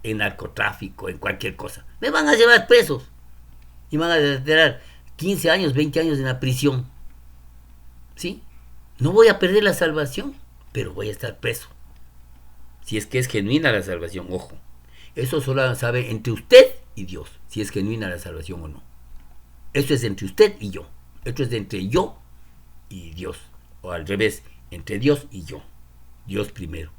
en narcotráfico, en cualquier cosa, me van a llevar presos. Y me van a tener 15 años, 20 años en la prisión. ¿Sí? No voy a perder la salvación, pero voy a estar preso. Si es que es genuina la salvación, ojo. Eso solo sabe entre usted y Dios, si es genuina la salvación o no. Eso es entre usted y yo. Esto es entre yo y Dios. O al revés, entre Dios y yo. Dios primero.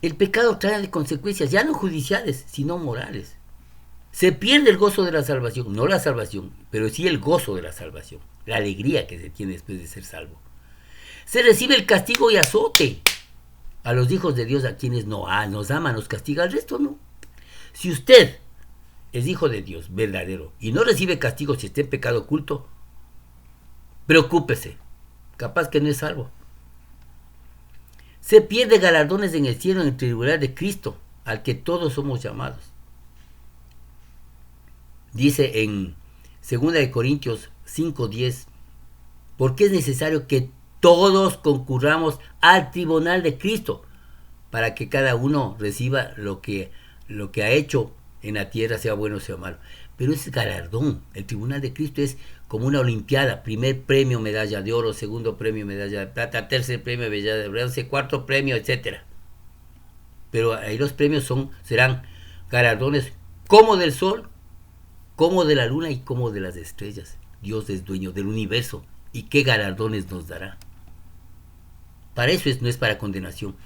El pecado trae consecuencias, ya no judiciales, sino morales. Se pierde el gozo de la salvación, no la salvación, pero sí el gozo de la salvación, la alegría que se tiene después de ser salvo. Se recibe el castigo y azote. A los hijos de Dios, a quienes nos ama, nos castiga, al resto no. Si usted es hijo de Dios verdadero y no recibe castigo si está en pecado oculto, preocúpese, capaz que no es salvo. Se pierde galardones en el cielo, en el tribunal de Cristo, al que todos somos llamados. Dice en 2 Corintios 5:10, porque es necesario que todos concurramos al tribunal de Cristo, para que cada uno reciba lo que ha hecho en la tierra, sea bueno o sea malo. Pero es galardón. El tribunal de Cristo es como una olimpiada. Primer premio, medalla de oro. Segundo premio, medalla de plata. Tercer premio, medalla de bronce. Cuarto premio, etc. Pero ahí los premios serán galardones como del sol, como de la luna y como de las estrellas. Dios es dueño del universo y qué galardones nos dará. Para eso no es para condenación.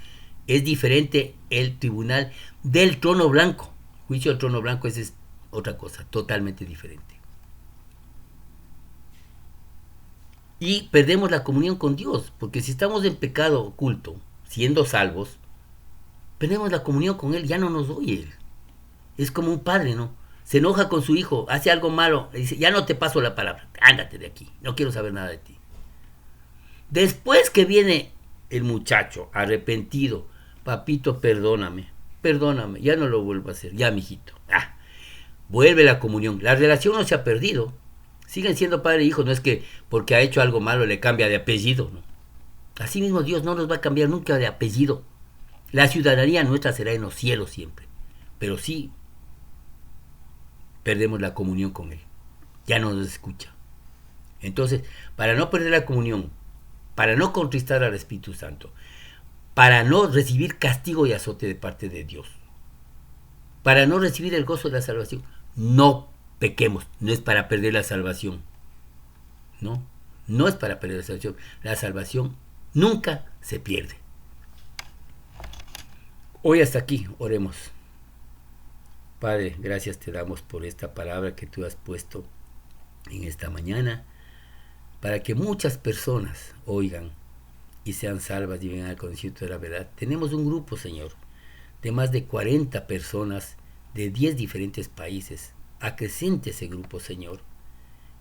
Es diferente el tribunal del trono blanco. Juicio del trono blanco es otra cosa, totalmente diferente. Y perdemos la comunión con Dios, porque si estamos en pecado oculto, siendo salvos, perdemos la comunión con Él, ya no nos oye Él. Es como un padre, ¿no? Se enoja con su hijo, hace algo malo, le dice, ya no te paso la palabra, ándate de aquí, no quiero saber nada de ti. Después que viene el muchacho arrepentido, papito, perdóname, perdóname, ya no lo vuelvo a hacer, ya, mijito. Vuelve la comunión. La relación no se ha perdido. Siguen siendo padre e hijo, no es que porque ha hecho algo malo le cambia de apellido, ¿no? Así mismo Dios no nos va a cambiar nunca de apellido. La ciudadanía nuestra será en los cielos siempre. Pero sí perdemos la comunión con Él. Ya no nos escucha. Entonces, para no perder la comunión, para no contristar al Espíritu Santo, para no recibir castigo y azote de parte de Dios, para no recibir el gozo de la salvación, no pequemos. No es para perder la salvación. No, no es para perder la salvación. La salvación nunca se pierde. Hoy hasta aquí, oremos. Padre, gracias te damos por esta palabra que tú has puesto en esta mañana, para que muchas personas oigan y sean salvas y vengan al conocimiento de la verdad. Tenemos un grupo, Señor, de más de 40 personas de 10 diferentes países. Acrecente ese grupo, Señor,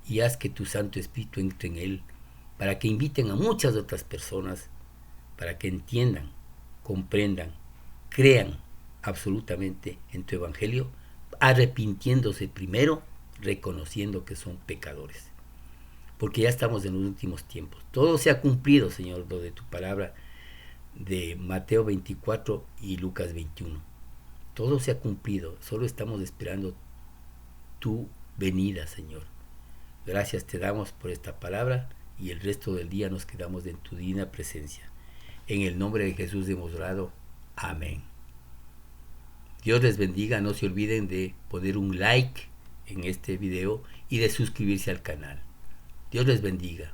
y haz que tu Santo Espíritu entre en él, para que inviten a muchas otras personas, para que entiendan, comprendan, crean absolutamente en tu Evangelio, arrepintiéndose primero, reconociendo que son pecadores. Porque ya estamos en los últimos tiempos. Todo se ha cumplido, Señor, lo de tu palabra de Mateo 24 y Lucas 21. Todo se ha cumplido, solo estamos esperando tu venida, Señor. Gracias te damos por esta palabra y el resto del día nos quedamos en tu divina presencia. En el nombre de Jesús hemos orado. Amén. Dios les bendiga. No se olviden de poner un like en este video y de suscribirse al canal. Dios les bendiga.